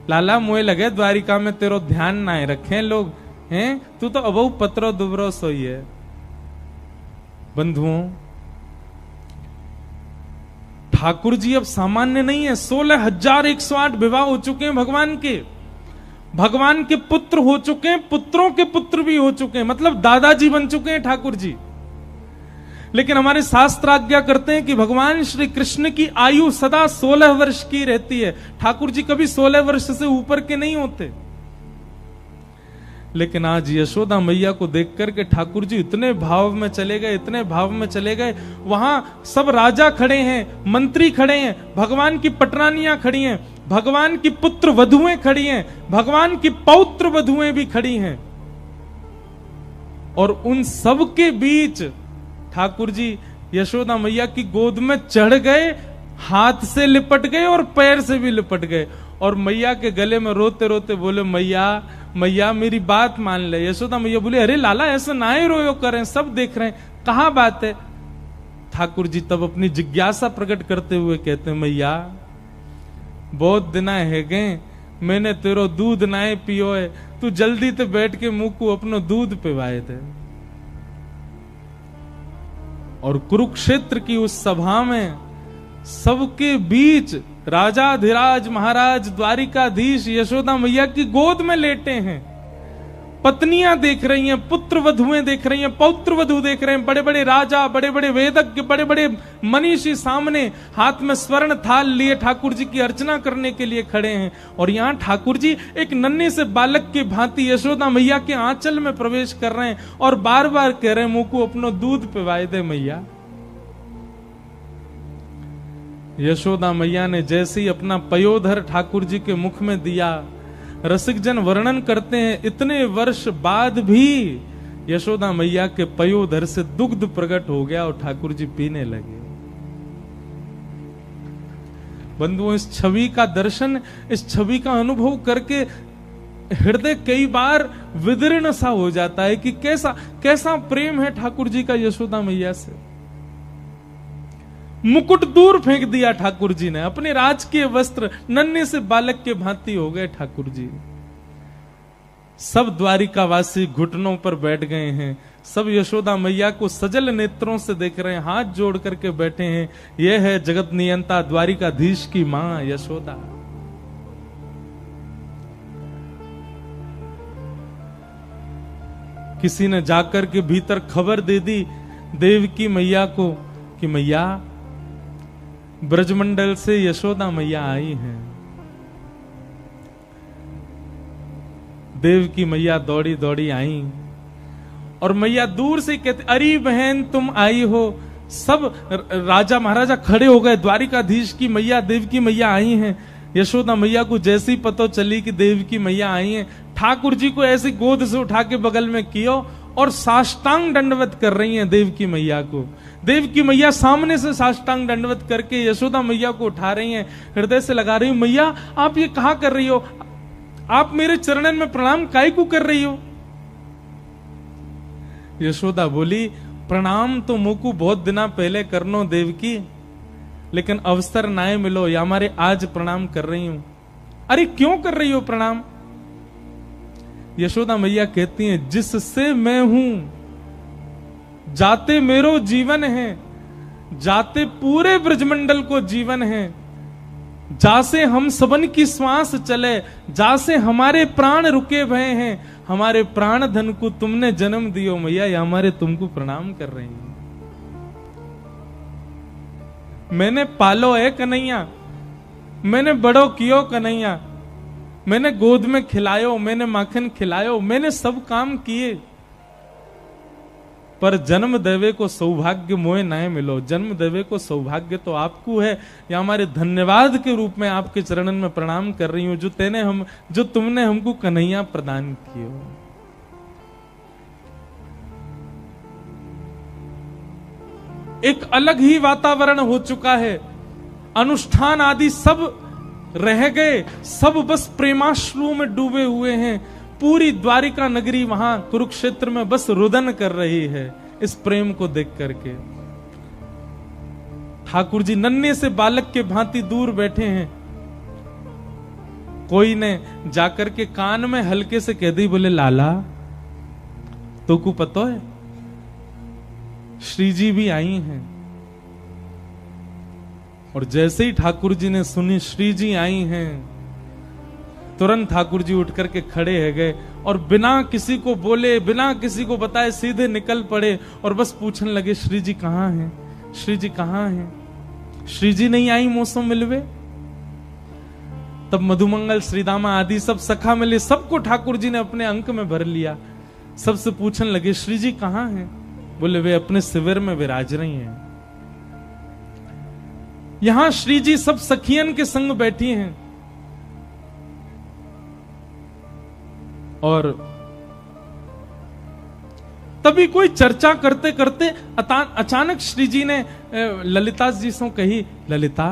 लाला मुझे लगे द्वारिका में तेरो ध्यान ना रखे लोग हैं, तू तो अबू पत्रो दुबरो सोई है। बंधुओं, ठाकुर जी अब सामान्य नहीं है। 16,108 विवाह हो चुके हैं भगवान के पुत्र हो चुके हैं, पुत्रों के पुत्र भी हो चुके हैं, मतलब दादाजी बन चुके हैं ठाकुर जी। लेकिन हमारे शास्त्र आज्ञा करते हैं कि भगवान श्री कृष्ण की आयु सदा 16 वर्ष की रहती है। ठाकुर जी कभी 16 वर्ष से ऊपर के नहीं होते। लेकिन आज यशोदा मैया को देख करके ठाकुर जी इतने भाव में चले गए, इतने भाव में चले गए। वहां सब राजा खड़े हैं, मंत्री खड़े हैं, भगवान की पटरानियां खड़ी हैं, भगवान की पुत्र वधुएं खड़ी हैं, भगवान की पौत्र वधुएं भी खड़ी हैं, और उन सब के बीच ठाकुर जी यशोदा मैया की गोद में चढ़ गए, हाथ से लिपट गए और पैर से भी लिपट गए, और मैया के गले में रोते रोते बोले, मैया मैया मेरी बात मान ले। यशोदा मैया बोले, अरे लाला ऐसा ना ही रोयो करें, सब देख रहे हैं, कहां बात है। ठाकुर जी तब अपनी जिज्ञासा प्रकट करते हुए कहते हैं, मैया बहुत दिन है गए, मैंने तेरो दूध नाए पियो है, तू जल्दी ते बैठ के मुंह को अपनो दूध पिवाए थे। और कुरुक्षेत्र की उस सभा में सबके बीच राजाधिराज महाराज द्वारिकाधीश यशोदा मैया की गोद में लेटे हैं। पत्नियां देख रही हैं, पुत्र वधुएं देख रही हैं, पौत्र वधु देख रहे हैं, बड़े बड़े राजा, बड़े बड़े वेदज्ञ, बड़े बड़े मनीषी सामने हाथ में स्वर्ण थाल लिए ठाकुर जी की अर्चना करने के लिए खड़े हैं। और यहां ठाकुर जी एक नन्हे से बालक की भांति यशोदा मैया के आंचल में प्रवेश कर रहे हैं और बार बार कह रहे हैं, मुंह को अपनो दूध पिवाए दे मैया। यशोदा मैया ने जैसे ही अपना पयोधर ठाकुर जी के मुख में दिया, रसिक जन वर्णन करते हैं, इतने वर्ष बाद भी यशोदा मैया के पयोधर से दुग्ध प्रकट हो गया और ठाकुर जी पीने लगे। बंधुओं, इस छवि का दर्शन, इस छवि का अनुभव करके हृदय कई बार विदीर्ण सा हो जाता है कि कैसा कैसा प्रेम है ठाकुर जी का यशोदा मैया से। मुकुट दूर फेंक दिया ठाकुर जी ने, अपने राजकीय वस्त्र नन्हे से बालक के भांति हो गए ठाकुर जी। सब द्वारिकावासी घुटनों पर बैठ गए हैं, सब यशोदा मैया को सजल नेत्रों से देख रहे हैं, हाथ जोड़ करके बैठे हैं। यह है जगत नियंता द्वारिकाधीश की मां यशोदा। किसी ने जाकर के भीतर खबर दे दी देवकी मैया को कि मैया ब्रजमंडल से यशोदा मैया आई हैं। देवकी मैया दौड़ी दौड़ी आई और मैया दूर से कहते, अरे बहन तुम आई हो। सब राजा महाराजा खड़े हो गए, द्वारिकाधीश की मैया देवकी मैया आई हैं। यशोदा मैया को जैसे ही पता चली कि देवकी मैया आई हैं, ठाकुर जी को ऐसी गोद से उठा के बगल में कियो और साष्टांग दंडवत कर रही हैं देवकी मैया को। देवकी मैया सामने से साष्टांग दंडवत करके यशोदा मैया को उठा रही हैं, हृदय से लगा रही, मैया आप ये कहा कर रही हो, आप मेरे चरणन में प्रणाम काहे को कर रही हो। यशोदा बोली, प्रणाम तो मुझको बहुत दिना पहले करनो देवकी, लेकिन अवसर नाए मिलो, या हमारे आज प्रणाम कर रही हूं। अरे क्यों कर रही हो प्रणाम। यशोदा मैया कहती हैं, जिससे मैं हूं जाते मेरो जीवन है, जाते पूरे ब्रजमंडल को जीवन है, जासे हम सबन की श्वास चले, जासे हमारे प्राण रुके भय हैं, हमारे प्राण धन को तुमने जन्म दियो मैया, या हमारे तुमको प्रणाम कर रही हैं। मैंने पालो है कन्हैया, मैंने बड़ो कियो कन्हैया, मैंने गोद में खिलायो, मैंने माखन खिलायो, मैंने सब काम किए, पर जन्म देवे को सौभाग्य मोए ना मिलो। जन्म देवे को सौभाग्य तो आपको है, या हमारे धन्यवाद के रूप में आपके चरणन में प्रणाम कर रही हूं, जो तुमने हमको कन्हैया प्रदान किए। एक अलग ही वातावरण हो चुका है, अनुष्ठान आदि सब रह गए, सब बस प्रेमाश्रु में डूबे हुए हैं। पूरी द्वारिका नगरी वहां कुरुक्षेत्र में बस रुदन कर रही है इस प्रेम को देख करके। ठाकुर जी नन्हे से बालक के भांति दूर बैठे हैं। कोई ने जाकर के कान में हल्के से कह दी, बोले लाला तो को पता है श्री जी भी आई हैं। और जैसे ही ठाकुर जी ने सुनी श्री जी आई हैं, तुरंत ठाकुर जी उठ करके खड़े हो गए और बिना किसी को बोले, बिना किसी को बताए सीधे निकल पड़े और बस पूछने लगे, श्री जी कहां हैं, श्री जी कहां हैं, श्री जी नहीं आई मौसम मिलवे। तब मधुमंगल श्रीदामा आदि सब सखा मिले, सबको ठाकुर जी ने अपने अंक में भर लिया। सबसे पूछने लगे, श्री जी कहां हैं। बोले वे अपने शिविर में विराज रही हैं। यहां श्री जी सब सखियन के संग बैठी हैं। और तभी कोई चर्चा करते करते अचानक श्री जी ने ललिता जी से कही, ललिता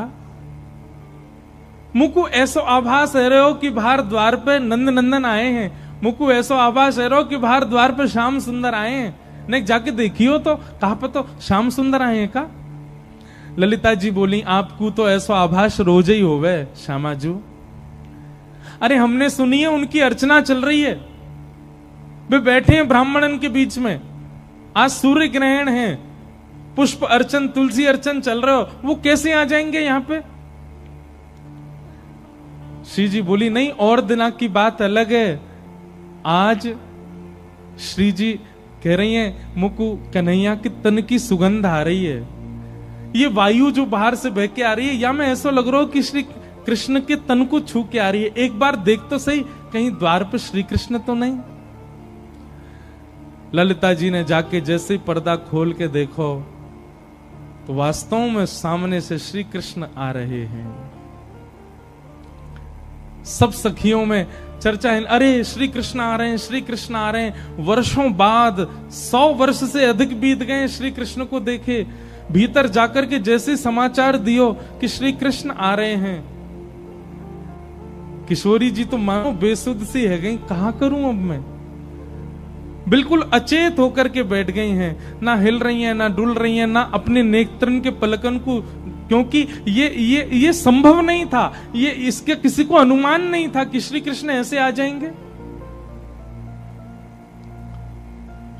मुकु ऐसो आभास है रहो कि बाहर द्वार पे नंद नंदन आए हैं, मुकु ऐसो आभास है रहो कि बाहर द्वार पे श्याम सुंदर आए हैं, नहीं जाके देखियो तो कहां पे तो श्याम सुंदर आए हैं का। ललिता जी बोली, आपको तो ऐसो आभास रोज ही होवे श्यामाजू। अरे हमने सुनी है उनकी अर्चना चल रही है, वे बैठे हैं ब्राह्मणन के बीच में, आज सूर्य ग्रहण है, पुष्प अर्चन तुलसी अर्चन चल रहे हो, वो कैसे आ जाएंगे यहां पे। श्री जी बोली, नहीं और दिना की बात अलग है, आज श्री जी कह रही हैं मुकु कन्हैया की तन की सुगंध आ रही है, ये वायु जो बाहर से बह के आ रही है, या मैं ऐसा लग रहा हूं कि श्री कृष्ण के तन को छू के आ रही है, एक बार देख तो सही कहीं द्वार पर श्री कृष्ण तो नहीं। ललिता जी ने जाके जैसे ही पर्दा खोल के देखो तो वास्तव में सामने से श्री कृष्ण आ रहे हैं। सब सखियों में चर्चा है, अरे श्री कृष्ण आ रहे हैं, श्री कृष्ण आ रहे हैं। वर्षों बाद 100 वर्ष से अधिक बीत गए श्री कृष्ण को देखे। भीतर जाकर के जैसे समाचार दियो कि श्री कृष्ण आ रहे हैं, किशोरी जी तो मानो बेसुध सी है गई, कहां करूं अब मैं। बिल्कुल अचेत होकर के बैठ गई हैं, ना हिल रही हैं, ना डुल रही हैं, ना अपने नेत्रन के पलकन को, क्योंकि ये संभव नहीं था, ये इसके किसी को अनुमान नहीं था कि श्री कृष्ण ऐसे आ जाएंगे।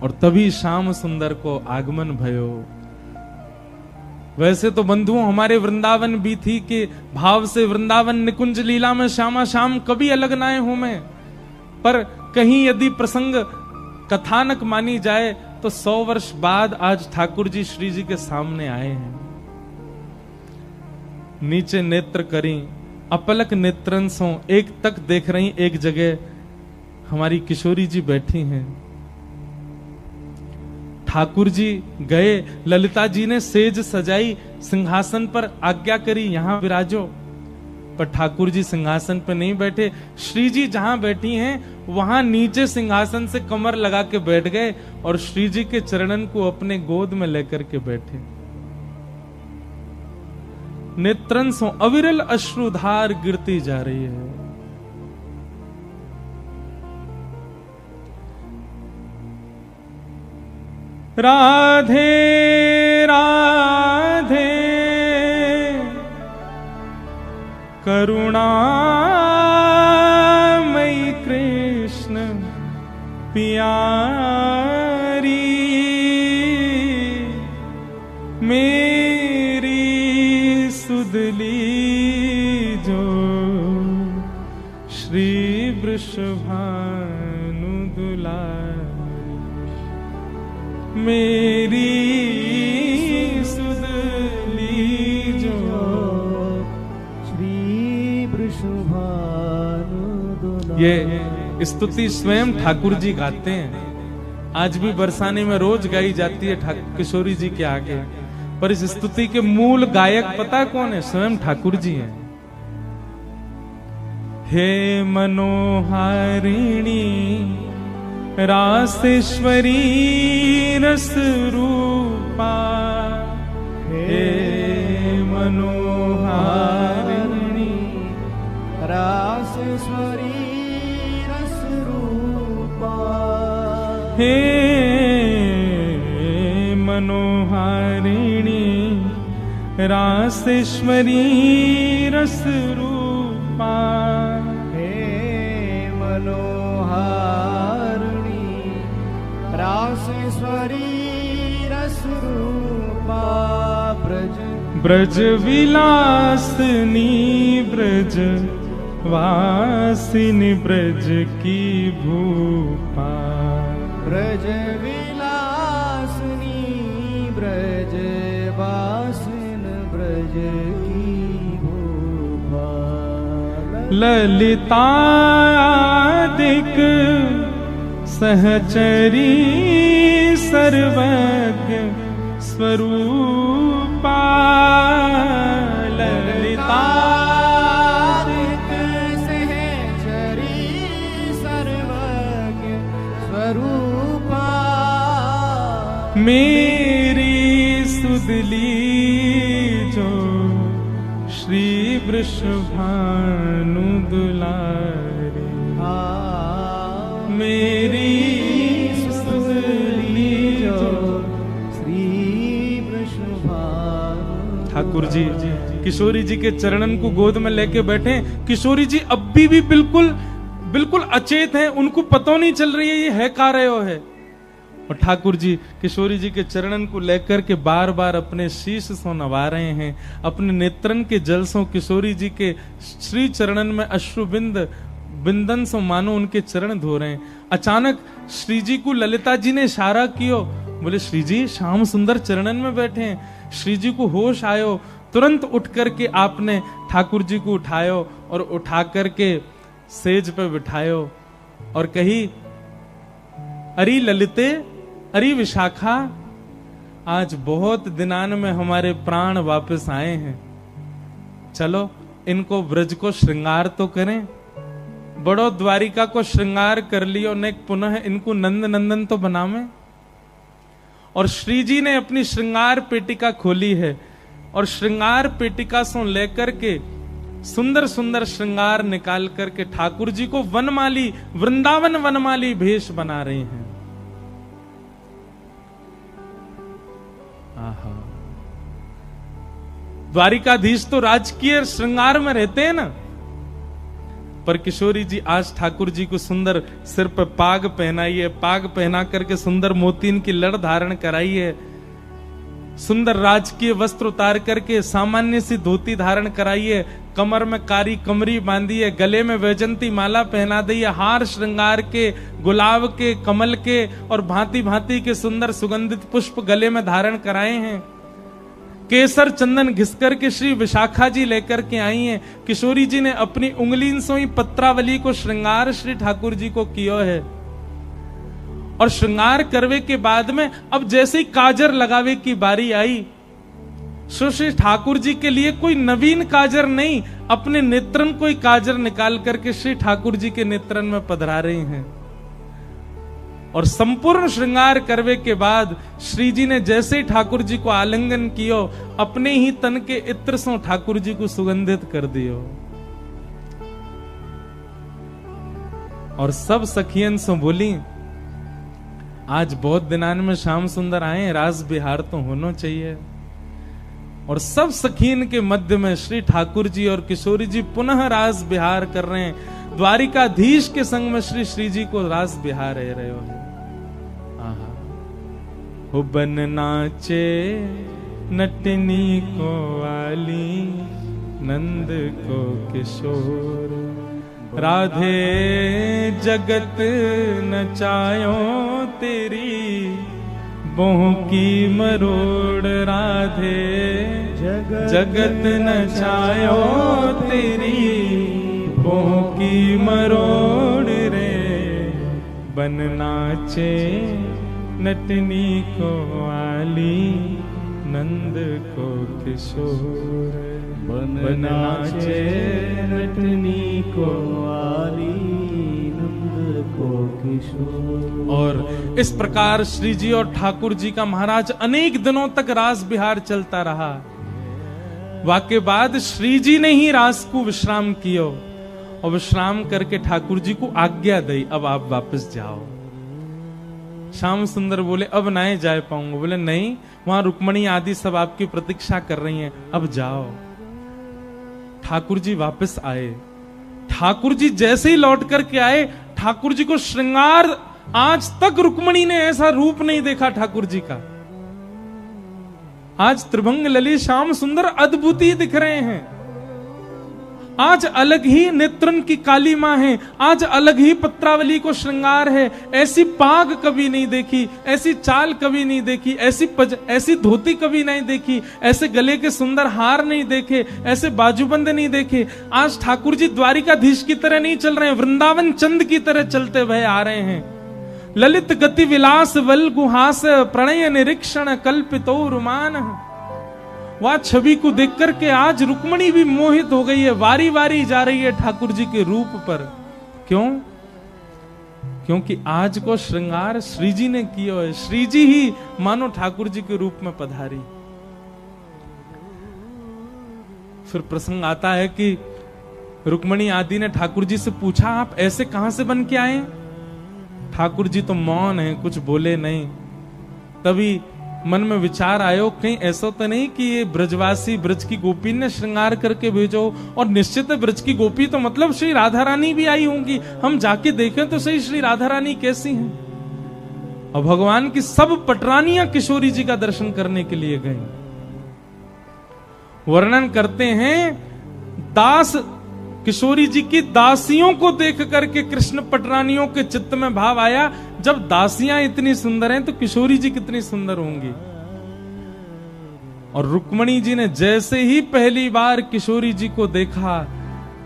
और तभी श्याम सुंदर को आगमन भयो। वैसे तो बंधुओं हमारे वृंदावन भी थी कि भाव से वृंदावन निकुंज लीला में श्यामा श्याम कभी अलग नाए हूं मैं, पर कहीं यदि प्रसंग कथानक मानी जाए तो 100 वर्ष बाद आज ठाकुर जी श्री जी के सामने आए हैं। नीचे नेत्र करी, अपलक नेत्रन सो एक तक देख रही, एक जगह हमारी किशोरी जी बैठी हैं। ठाकुर जी गए, ललिता जी ने सेज सजाई, सिंहासन पर आज्ञा करी यहां विराजो, पर ठाकुर जी सिंहासन पर नहीं बैठे। श्री जी जहां बैठी हैं वहां नीचे सिंहासन से कमर लगा के बैठ गए और श्री जी के चरणन को अपने गोद में लेकर के बैठे। नेत्रन से अविरल अश्रुधार गिरती जा रही है। राधे राधे करुणामयी कृष्ण प्यारी, मेरी सुदली जो श्री वृषभानु दुलारी, मेरी सुदली जो श्री वृषभानु दुलारी। ये स्तुति स्वयं ठाकुर जी गाते हैं, आज भी बरसाने में रोज गाई जाती है किशोरी जी के आगे, पर इस स्तुति के मूल गायक पता कौन है? स्वयं ठाकुर जी हैं। हे मनोहारिणी रासेश्वरी रस रूपा, हे मनोहारिणी रासेश्वरी रस रूपा, हे मनोहारिणी रासेश्वरी रस रूपा, हे मनोहारिणी रासेश्वरी रस रूपा, ब्रज विलासनी ब्रज वासिनी ब्रज की भूपा, ब्रज विलासनी ब्रज वासिन ब्रज की भूपा, ललितादिक सहचरी सर्वज्ञ स्वरूपा, ललितादिक सहचरी सर्वज्ञ मेरी सुदली जो श्री वृषभानु दुलारी, मेरी सुदली जो श्री वृषभानु। ठाकुर जी किशोरी जी के चरणन को गोद में लेके बैठे। किशोरी जी अब भी बिल्कुल अचेत हैं, उनको पता नहीं चल रही है ये है का रहे हो है। और ठाकुर जी किशोरी जी के चरणन को लेकर के बार बार अपने शीश से नवा रहे हैं, अपने नेत्रन के जल से किशोरी जी के श्री चरणन में अश्रुबिंद बिंदन से मानो उनके चरण धो रहे हैं। अचानक श्री जी को ललिता जी ने इशारा कियो, बोले श्री जी श्याम सुंदर चरणन में बैठे हैं। श्री जी को होश आयो, तुरंत उठ करके आपने ठाकुर जी को उठायो और उठा करके सेज पे बिठायो और कही, अरे ललिते, अरे विशाखा, आज बहुत दिनान में हमारे प्राण वापस आए हैं, चलो इनको ब्रज को श्रृंगार तो करें। बड़ो द्वारिका को श्रृंगार कर लियो ने पुनः इनको नंद नंदन तो बनावे। और श्री जी ने अपनी श्रृंगार पेटिका खोली है और श्रृंगार पेटिका से लेकर के सुंदर सुंदर श्रृंगार निकाल करके ठाकुर जी को वनमाली, वृंदावन वनमाली भेष बना रहे हैं। आहा, द्वारिकाधीश तो राजकीय श्रृंगार में रहते हैं ना, पर किशोरी जी आज ठाकुर जी को सुंदर सिर पर पाग पहनाई है, पाग पहना करके सुंदर मोतीन की लड़ धारण कराई है, सुंदर राजकीय वस्त्र उतार करके सामान्य सी धोती धारण कराई है, कमर में कारी कमरी बांधी है, गले में वैजंती माला पहना दी है, हार श्रृंगार के, गुलाब के, कमल के और भांति भांति के सुंदर सुगंधित पुष्प गले में धारण कराए हैं। केसर चंदन घिसकर के श्री विशाखा जी लेकर के आई हैं। किशोरी जी ने अपनी उंगली से ही पत्रावली को श्रृंगार श्री ठाकुर जी को किया है। और श्रृंगार करवे के बाद में अब जैसे ही काजर लगावे की बारी आई, श्री ठाकुर जी के लिए कोई नवीन काजर नहीं, अपने नेत्रन कोई काजर निकाल करके श्री ठाकुर जी के नेत्रन में पधरा रहे हैं। और संपूर्ण श्रृंगार करवे के बाद श्री जी ने जैसे ही ठाकुर जी को आलिंगन कियो, अपने ही तन के इत्र से ठाकुर जी को सुगंधित कर दियो। और सब सखियन से बोली, आज बहुत दिनान में श्याम सुंदर आए, रास बिहार तो होना चाहिए। और सब सखीन के मध्य में श्री ठाकुर जी और किशोरी जी पुनः रास बिहार कर रहे हैं। द्वारिकाधीश के संग में श्री श्री जी को रास बिहार रहे हो। हो बन नाचे नटनी को वाली, नंद को किशोर, राधे जगत नचायो तेरी, बोह की मरोड़ राधे जगत नचायो तेरी, बोह की मरोड़ रे, बन नाचे नटनी को आली, नंद को किशोर, बन नाचे नटनी को आली, नंद को किशोर। और इस प्रकार श्री जी और ठाकुर जी का महाराज अनेक दिनों तक रास बिहार चलता रहा। वाके बाद श्री जी ने ही रास को विश्राम कियो और विश्राम करके ठाकुर जी को आज्ञा दी, अब आप वापस जाओ। श्याम सुंदर बोले अब नहीं जा पाऊंगा। बोले नहीं, वहां रुक्मणी आदि सब आपकी प्रतीक्षा कर रही हैं, अब जाओ। ठाकुर जी वापस आए। ठाकुर जी जैसे ही लौट करके आए, ठाकुर जी को श्रृंगार, आज तक रुक्मणी ने ऐसा रूप नहीं देखा ठाकुर जी का। आज त्रिभंग ललित श्याम सुंदर अद्भुत ही दिख रहे हैं। आज अलग ही नेत्रन की काली मां है, आज अलग ही पत्रावली को श्रृंगार है। ऐसी पाग कभी नहीं देखी, ऐसी चाल कभी नहीं देखी, ऐसी धोती कभी नहीं देखी, ऐसे गले के सुंदर हार नहीं देखे, ऐसे बाजूबंद नहीं देखे। आज ठाकुर जी द्वारिकाधीश की तरह नहीं चल रहे हैं, वृंदावन चंद की तरह चलते हुए आ रहे हैं। ललित गति विलास वल गुहास, प्रणय निरीक्षण कल्पितो रुमान। वह छवि को देख करके आज रुक्मणी भी मोहित हो गई है, वारी वारी जा रही है ठाकुर जी के रूप पर। क्यों? क्योंकि आज को श्रृंगार श्री जी ने किया है। श्री जी ही मानो ठाकुर जी के रूप में पधारी। फिर प्रसंग आता है कि रुक्मणी आदि ने ठाकुर जी से पूछा, आप ऐसे कहां से बन के आए? ठाकुर जी तो मौन है, कुछ बोले नहीं। तभी मन में विचार आयो, कहीं ऐसा तो नहीं कि ये ब्रजवासी ब्रज की गोपी ने श्रृंगार करके भेजो, और निश्चित है ब्रज की गोपी तो मतलब श्री राधा रानी भी आई होंगी, हम जाके देखें तो सही श्री राधा रानी कैसी हैं। और भगवान की सब पटरानियां किशोरी जी का दर्शन करने के लिए गई। वर्णन करते हैं, दास किशोरी जी की दासियों को देख करके कृष्ण पटरानियों के चित्त में भाव आया, जब दासियां इतनी सुंदर हैं तो किशोरी जी कितनी सुंदर होंगी। और रुक्मणी जी ने जैसे ही पहली बार किशोरी जी को देखा,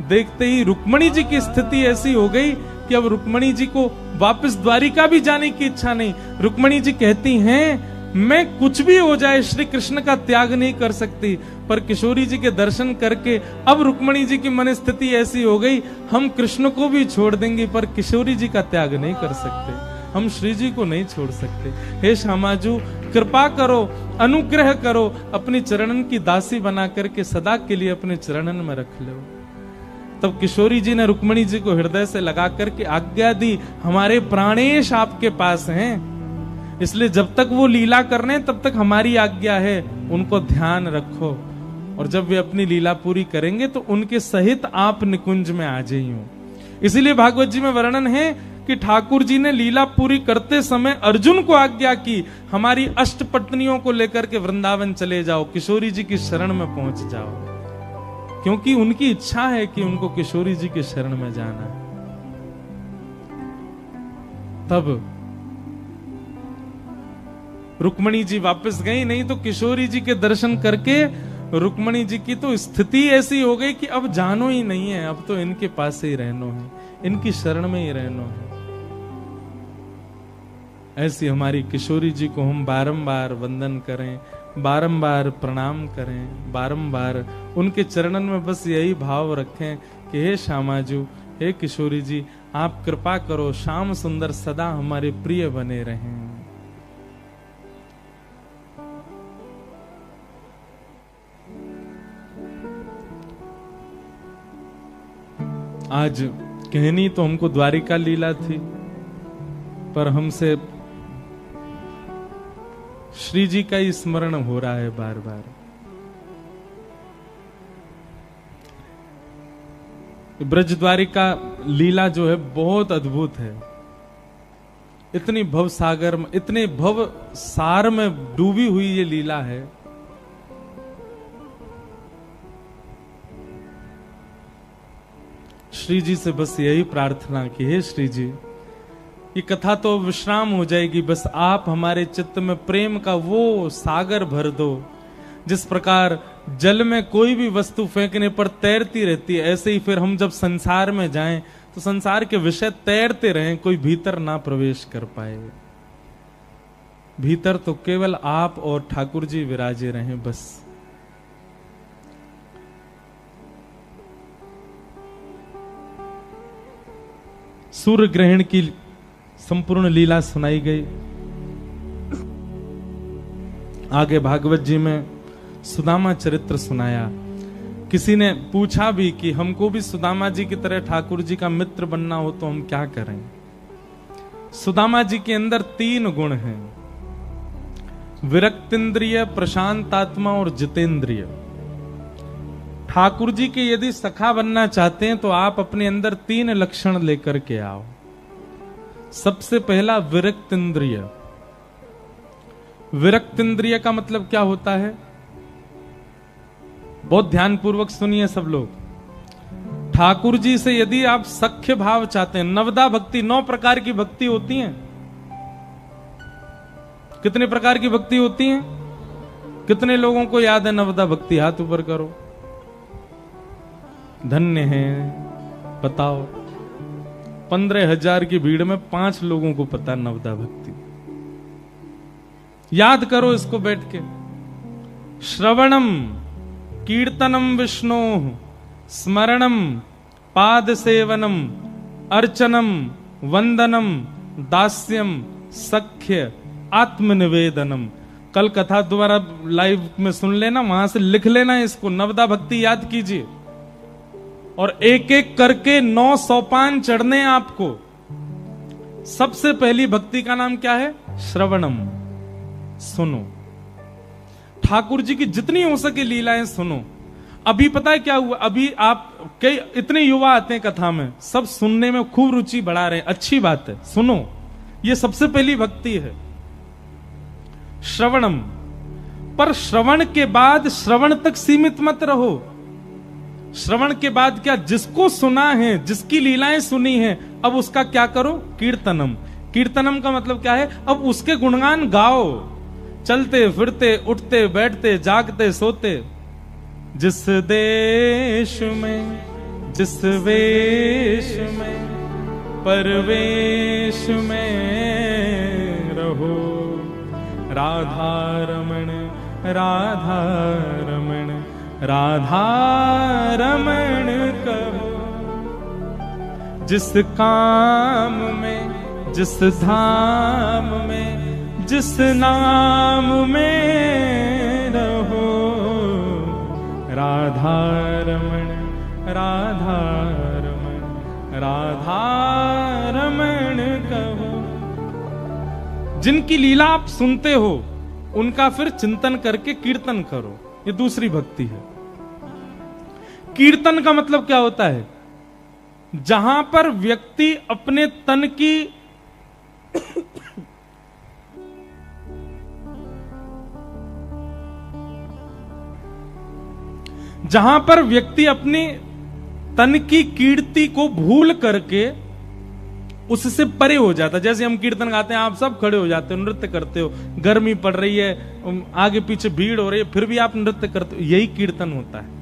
देखते ही रुक्मणी जी की स्थिति ऐसी हो गई कि अब रुक्मणी जी को वापस द्वारिका भी जाने की इच्छा नहीं। रुक्मणी जी कहती हैं, मैं कुछ भी हो जाए श्री कृष्ण का त्याग नहीं कर सकती, पर किशोरी जी के दर्शन करके अब रुक्मणी जी की मन स्थिति ऐसी हो गई, हम कृष्ण को भी छोड़ देंगे पर किशोरी जी का त्याग नहीं कर सकते, हम श्री जी को नहीं छोड़ सकते। हे श्यामाजू, कृपा करो, अनुग्रह करो, अपनी चरणन की दासी बना करके सदा के लिए अपने चरणन में रख लो। तब किशोरी जी ने रुक्मणी जी को हृदय से लगा करके आज्ञा दी, हमारे प्राणेश आपके पास हैं, इसलिए जब तक वो लीला करने तब तक हमारी आज्ञा है, उनको ध्यान रखो, और जब वे अपनी लीला पूरी करेंगे तो उनके सहित आप निकुंज में आ जाइयो। इसीलिए भागवत जी में वर्णन है कि ठाकुर जी ने लीला पूरी करते समय अर्जुन को आज्ञा की, हमारी अष्ट पत्नियों को लेकर के वृंदावन चले जाओ, किशोरी जी की शरण में पहुंच जाओ, क्योंकि उनकी इच्छा है कि उनको किशोरी जी की शरण में जाना है। तब रुक्मणी जी वापस गई, नहीं तो किशोरी जी के दर्शन करके रुक्मणी जी की तो स्थिति ऐसी हो गई कि अब जानो ही नहीं है, अब तो इनके पास ही रहनो है, इनकी शरण में ही रहनो है। ऐसी हमारी किशोरी जी को हम बारंबार वंदन करें, बारंबार प्रणाम करें, बारंबार उनके चरणन में बस यही भाव रखें कि हे श्यामाजू, हे किशोरी जी, आप कृपा करो, श्याम सुंदर सदा हमारे प्रिय बने रहें। आज कहनी तो हमको द्वारिका लीला थी, पर हमसे श्री जी का ही स्मरण हो रहा है बार बार। ब्रज द्वारिका लीला जो है बहुत अद्भुत है। इतनी भव सागर में, इतने भव सार में डूबी हुई ये लीला है। श्री जी से बस यही प्रार्थना की, हे श्री जी, ये कथा तो विश्राम हो जाएगी, बस आप हमारे चित्त में प्रेम का वो सागर भर दो, जिस प्रकार जल में कोई भी वस्तु फेंकने पर तैरती रहती है, ऐसे ही फिर हम जब संसार में जाएं तो संसार के विषय तैरते रहें, कोई भीतर ना प्रवेश कर पाए। भीतर तो केवल आप और ठाकुर जी विराजे रहें बस। सूर्य ग्रहण की संपूर्ण लीला सुनाई गई। आगे भागवत जी में सुदामा चरित्र सुनाया। किसी ने पूछा भी कि हमको भी सुदामा जी की तरह ठाकुर जी का मित्र बनना हो तो हम क्या करें। सुदामा जी के अंदर 3 गुण हैं, विरक्तिंद्रिय, प्रशांतात्मा और जितेंद्रिय। ठाकुर जी के यदि सखा बनना चाहते हैं तो आप अपने अंदर 3 लक्षण लेकर के आओ। सबसे पहला विरक्तिंद्रिय। विरक्तिंद्रिय का मतलब क्या होता है? बहुत ध्यानपूर्वक सुनिए सब लोग। ठाकुर जी से यदि आप सख्य भाव चाहते हैं, नवदा भक्ति, 9 प्रकार की भक्ति होती हैं। कितने प्रकार की भक्ति होती हैं? कितने लोगों को याद है नवदा भक्ति? हाथ ऊपर करो। धन्य है, बताओ। 15,000 की भीड़ में 5 लोगों को पता नवदा भक्ति। याद करो इसको बैठ के। श्रवणम कीर्तनम विष्णु, स्मरणम पाद सेवनम, अर्चनम वंदनम, दास्यम, सख्य, आत्मनिवेदनम। कल कथा दोबारा लाइव में सुन लेना, वहां से लिख लेना इसको, नवदा भक्ति याद कीजिए, और एक एक करके 9 सोपान चढ़ने हैं आपको। सबसे पहली भक्ति का नाम क्या है? श्रवणम। सुनो, ठाकुर जी की जितनी हो सके लीलाएं सुनो। अभी पता है क्या हुआ, अभी आप कई इतने युवा आते हैं कथा में, सब सुनने में खूब रुचि बढ़ा रहे हैं, अच्छी बात है, सुनो। ये सबसे पहली भक्ति है, श्रवणम। पर श्रवण के बाद श्रवण तक सीमित मत रहो। श्रवण के बाद क्या, जिसको सुना है, जिसकी लीलाएं सुनी है, अब उसका क्या करो? कीर्तनम। कीर्तनम का मतलब क्या है? अब उसके गुणगान गाओ, चलते फिरते, उठते बैठते, जागते सोते। जिस देश में, जिस वेश में, परवेश में रहो, राधा रमण, राधा रमण, राधा रमण कहो। जिस काम में, जिस धाम में, जिस नाम में रहो, राधा रमण, राधा रमण, राधा रमण कहो। जिनकी लीला आप सुनते हो, उनका फिर चिंतन करके कीर्तन करो। ये दूसरी भक्ति है। कीर्तन का मतलब क्या होता है? जहां पर व्यक्ति अपने तन की जहां पर व्यक्ति अपनी तन की कीर्ति को भूल करके उससे परे हो जाता है। जैसे हम कीर्तन गाते हैं, आप सब खड़े हो जाते हो, नृत्य करते हो, गर्मी पड़ रही है, आगे पीछे भीड़ हो रही है, फिर भी आप नृत्य करते हो, यही कीर्तन होता है।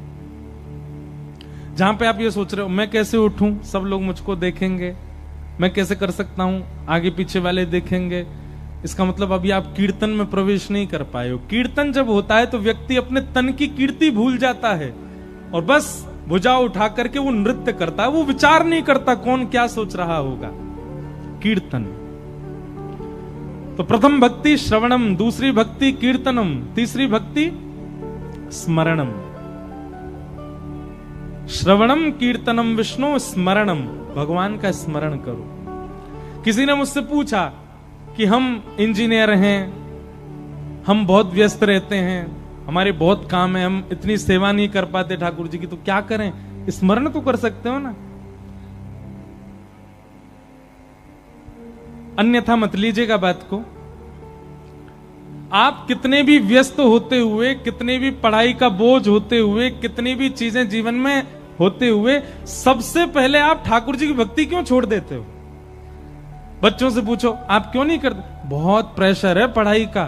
जहां पे आप ये सोच रहे हो, मैं कैसे उठूं, सब लोग मुझको देखेंगे, मैं कैसे कर सकता हूं, आगे पीछे वाले देखेंगे, इसका मतलब अभी आप कीर्तन में प्रवेश नहीं कर पाए हो। कीर्तन जब होता है तो व्यक्ति अपने तन की कीर्ति भूल जाता है और बस भुजा उठा करके वो नृत्य करता है, वो विचार नहीं करता कौन क्या सोच रहा होगा। कीर्तन। तो प्रथम भक्ति श्रवणम, दूसरी भक्ति कीर्तनम, तीसरी भक्ति स्मरणम। श्रवणम कीर्तनम विष्णु स्मरणम, भगवान का स्मरण करो। किसी ने मुझसे पूछा कि हम इंजीनियर हैं, हम बहुत व्यस्त रहते हैं, हमारे बहुत काम है, हम इतनी सेवा नहीं कर पाते ठाकुर जी की, तो क्या करें? स्मरण तो कर सकते हो ना, अन्यथा मत लीजिएगा बात को। आप कितने भी व्यस्त होते हुए, कितने भी पढ़ाई का बोझ होते हुए, कितनी भी चीजें जीवन में होते हुए, सबसे पहले आप ठाकुर जी की भक्ति क्यों छोड़ देते हो? बच्चों से पूछो, आप क्यों नहीं करते? बहुत प्रेशर है पढ़ाई का।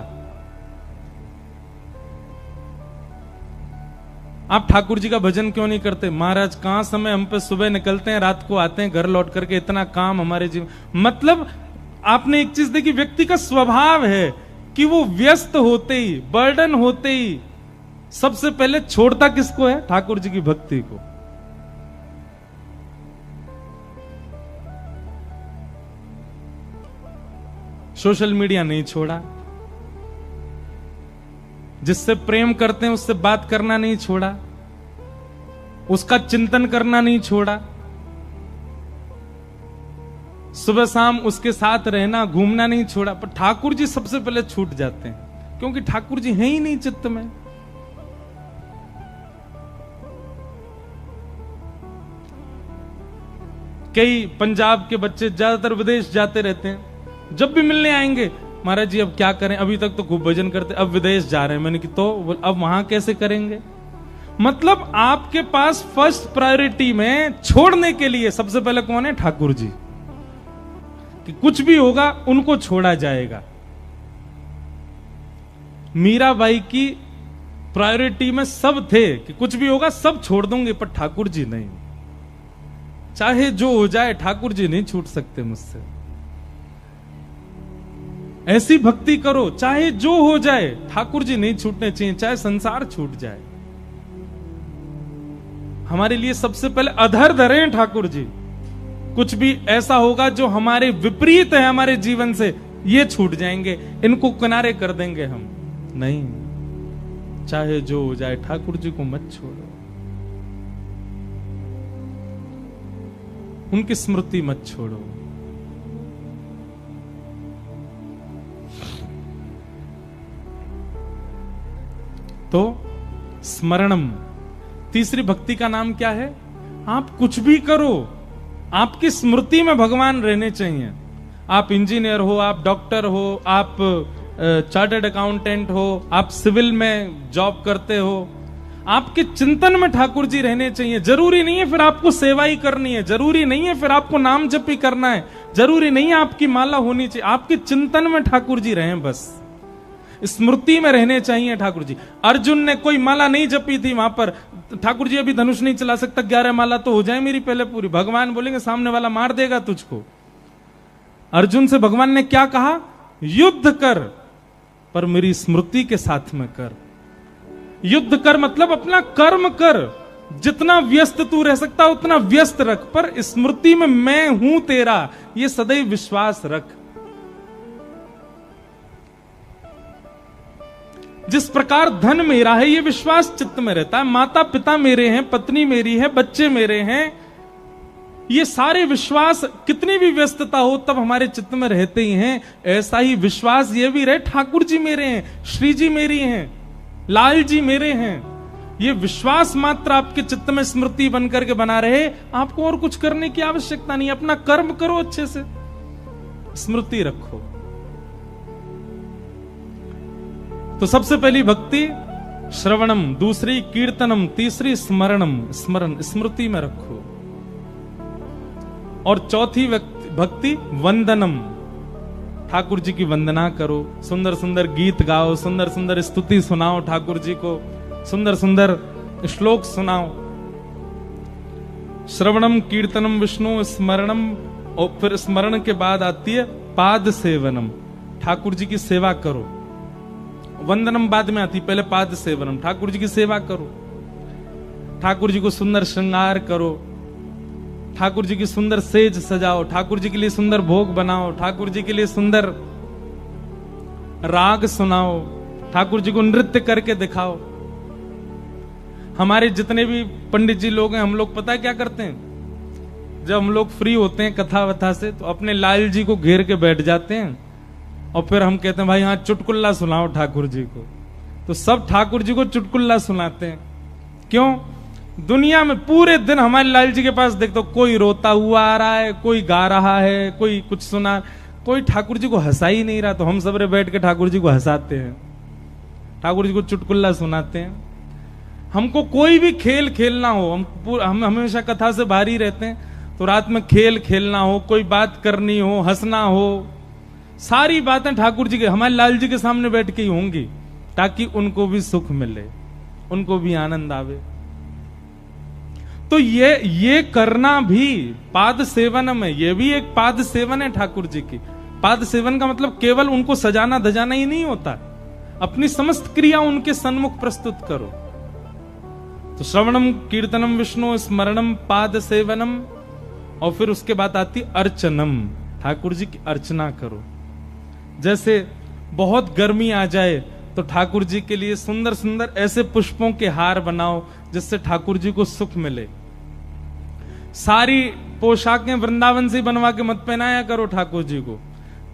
आप ठाकुर जी का भजन क्यों नहीं करते? महाराज कहां समय हम पे, सुबह निकलते हैं, रात को आते हैं, घर लौट करके इतना काम हमारे जीवन। मतलब आपने एक चीज देखी, व्यक्ति का स्वभाव है कि वो व्यस्त होते ही, बर्डन होते ही सबसे पहले छोड़ता किसको है? ठाकुर जी की भक्ति को। सोशल मीडिया नहीं छोड़ा, जिससे प्रेम करते हैं उससे बात करना नहीं छोड़ा, उसका चिंतन करना नहीं छोड़ा, सुबह शाम उसके साथ रहना, घूमना नहीं छोड़ा। पर ठाकुर जी सबसे पहले छूट जाते हैं, क्योंकि ठाकुर जी हैं ही नहीं चित्त में। कई पंजाब के बच्चे ज्यादातर विदेश जाते रहते हैं, जब भी मिलने आएंगे, महाराज जी अब क्या करें, अभी तक तो खूब भजन करते, अब विदेश जा रहे हैं। मैंने कि तो अब वहां कैसे करेंगे? मतलब आपके पास फर्स्ट प्रायोरिटी में छोड़ने के लिए सबसे पहले कौन है? ठाकुर जी। कि कुछ भी होगा उनको छोड़ा जाएगा। मीराबाई की प्रायोरिटी में सब थे कि कुछ भी होगा सब छोड़ दूंगे, पर ठाकुर जी नहीं। चाहे जो हो जाए, ठाकुर जी नहीं छूट सकते मुझसे। ऐसी भक्ति करो, चाहे जो हो जाए, ठाकुर जी नहीं छूटने चाहिए, चाहे संसार छूट जाए। हमारे लिए सबसे पहले अधर धरे ठाकुर जी। कुछ भी ऐसा होगा जो हमारे विपरीत है हमारे जीवन से, ये छूट जाएंगे, इनको किनारे कर देंगे हम। नहीं, चाहे जो हो जाए ठाकुर जी को मत छोड़ो, उनकी स्मृति मत छोड़ो। तो स्मरणम, तीसरी भक्ति का नाम क्या है? आप कुछ भी करो, आपकी स्मृति में भगवान रहने चाहिए। आप इंजीनियर हो, आप डॉक्टर हो, आप चार्टर्ड अकाउंटेंट हो, आप सिविल में जॉब करते हो, आपके चिंतन में ठाकुर जी रहने चाहिए। जरूरी नहीं है फिर आपको सेवा ही करनी है, जरूरी नहीं है फिर आपको नाम जप ही करना है, जरूरी नहीं है आपकी माला होनी चाहिए, आपके चिंतन में ठाकुर जी रहें, बस स्मृति में रहने चाहिए ठाकुर जी। अर्जुन ने कोई माला नहीं जपी थी वहां पर, ठाकुर जी अभी धनुष नहीं चला सकता, 11 माला तो हो जाए मेरी पहले पूरी। भगवान बोलेंगे सामने वाला मार देगा तुझको। अर्जुन से भगवान ने क्या कहा? युद्ध कर, पर मेरी स्मृति के साथ में कर। युद्ध कर मतलब अपना कर्म कर, जितना व्यस्त तू रह सकता उतना व्यस्त रख, पर स्मृति में मैं हूं तेरा, ये सदैव विश्वास रख। जिस प्रकार धन मेरा है ये विश्वास चित्त में रहता है, माता पिता मेरे हैं, पत्नी मेरी है, बच्चे मेरे हैं, ये सारे विश्वास कितनी भी व्यस्तता हो तब हमारे चित्त में रहते ही हैं। ऐसा ही विश्वास ये भी रहे ठाकुर जी मेरे हैं, श्री जी मेरी हैं, लाल जी मेरे हैं। ये विश्वास मात्र आपके चित्त में स्मृति बनकर के बना रहे, आपको और कुछ करने की आवश्यकता नहीं। अपना कर्म करो, अच्छे से स्मृति रखो। तो सबसे पहली भक्ति श्रवणम, दूसरी कीर्तनम, तीसरी स्मरणम, स्मरण स्मृति में रखो, और चौथी भक्ति वंदनम, ठाकुर जी की वंदना करो, सुंदर सुंदर गीत गाओ, सुंदर सुंदर स्तुति सुनाओ ठाकुर जी को, सुंदर सुंदर श्लोक सुनाओ। श्रवणम, कीर्तनम, विष्णु स्मरणम, और फिर स्मरण के बाद आती है पाद सेवनम, ठाकुर जी की सेवा करो। वंदनम बाद में आती, पहले पाद सेवनम, ठाकुर जी की सेवा करो, ठाकुर जी को सुंदर श्रृंगार करो, ठाकुर जी की सुंदर सेज सजाओ, ठाकुर जी के लिए सुंदर भोग बनाओ, ठाकुर जी के लिए सुंदर राग सुनाओ, ठाकुर जी को नृत्य करके दिखाओ। हमारे जितने भी पंडित जी लोग हैं, हम लोग पता है क्या करते हैं? जब हम लोग फ्री होते हैं कथा वथा से, तो अपने लाल जी को घेर के बैठ जाते हैं, और फिर हम कहते हैं भाई हाँ चुटकुल्ला सुनाओ ठाकुर जी को। तो सब ठाकुर जी को चुटकुल्ला सुनाते हैं। क्यों? दुनिया में पूरे दिन हमारे लाल जी के पास देखते हो, कोई रोता हुआ आ रहा है, कोई गा रहा है, कोई कुछ सुना, कोई ठाकुर जी को हंसा ही नहीं रहा। तो हम सबरे बैठ के ठाकुर जी को हंसाते हैं, ठाकुर जी को चुटकुल्ला सुनाते हैं। हमको कोई भी खेल खेलना हो, हम हमेशा कथा से बाहर ही रहते हैं, तो रात में खेल खेलना हो, कोई बात करनी हो, हंसना हो, सारी बातें ठाकुर जी के, हमारे लाल जी के सामने बैठ के ही होंगी, ताकि उनको भी सुख मिले, उनको भी आनंद आवे। तो ये करना भी पाद सेवन में, ये भी एक पाद सेवन है ठाकुर जी की। पाद सेवन का मतलब केवल उनको सजाना धजाना ही नहीं होता, अपनी समस्त क्रिया उनके सन्मुख प्रस्तुत करो। तो श्रवणम, कीर्तनम, विष्णु स्मरणम, पाद सेवनम, और फिर उसके बाद आती अर्चनम, ठाकुर जी की अर्चना करो। जैसे बहुत गर्मी आ जाए तो ठाकुर जी के लिए सुंदर सुंदर ऐसे पुष्पों के हार बनाओ जिससे ठाकुर जी को सुख मिले। सारी पोशाकें वृंदावन से बनवा के मत पहनाया करो ठाकुर जी को,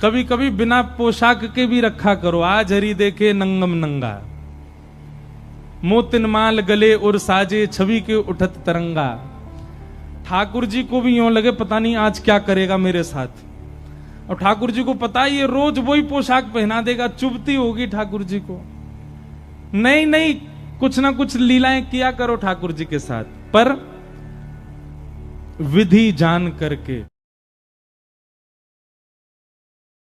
कभी कभी बिना पोशाक के भी रखा करो। आज हरी देखे नंगम नंगा, मोतिन माल गले और साजे, छवि के उठत तरंगा। ठाकुर जी को भी यूं लगे पता नहीं आज क्या करेगा मेरे साथ, और ठाकुर जी को पता है ये रोज वही पोशाक पहना देगा, चुभती होगी ठाकुर जी को। नहीं नहीं, कुछ ना कुछ लीलाएं किया करो ठाकुर जी के साथ, पर विधि जान करके।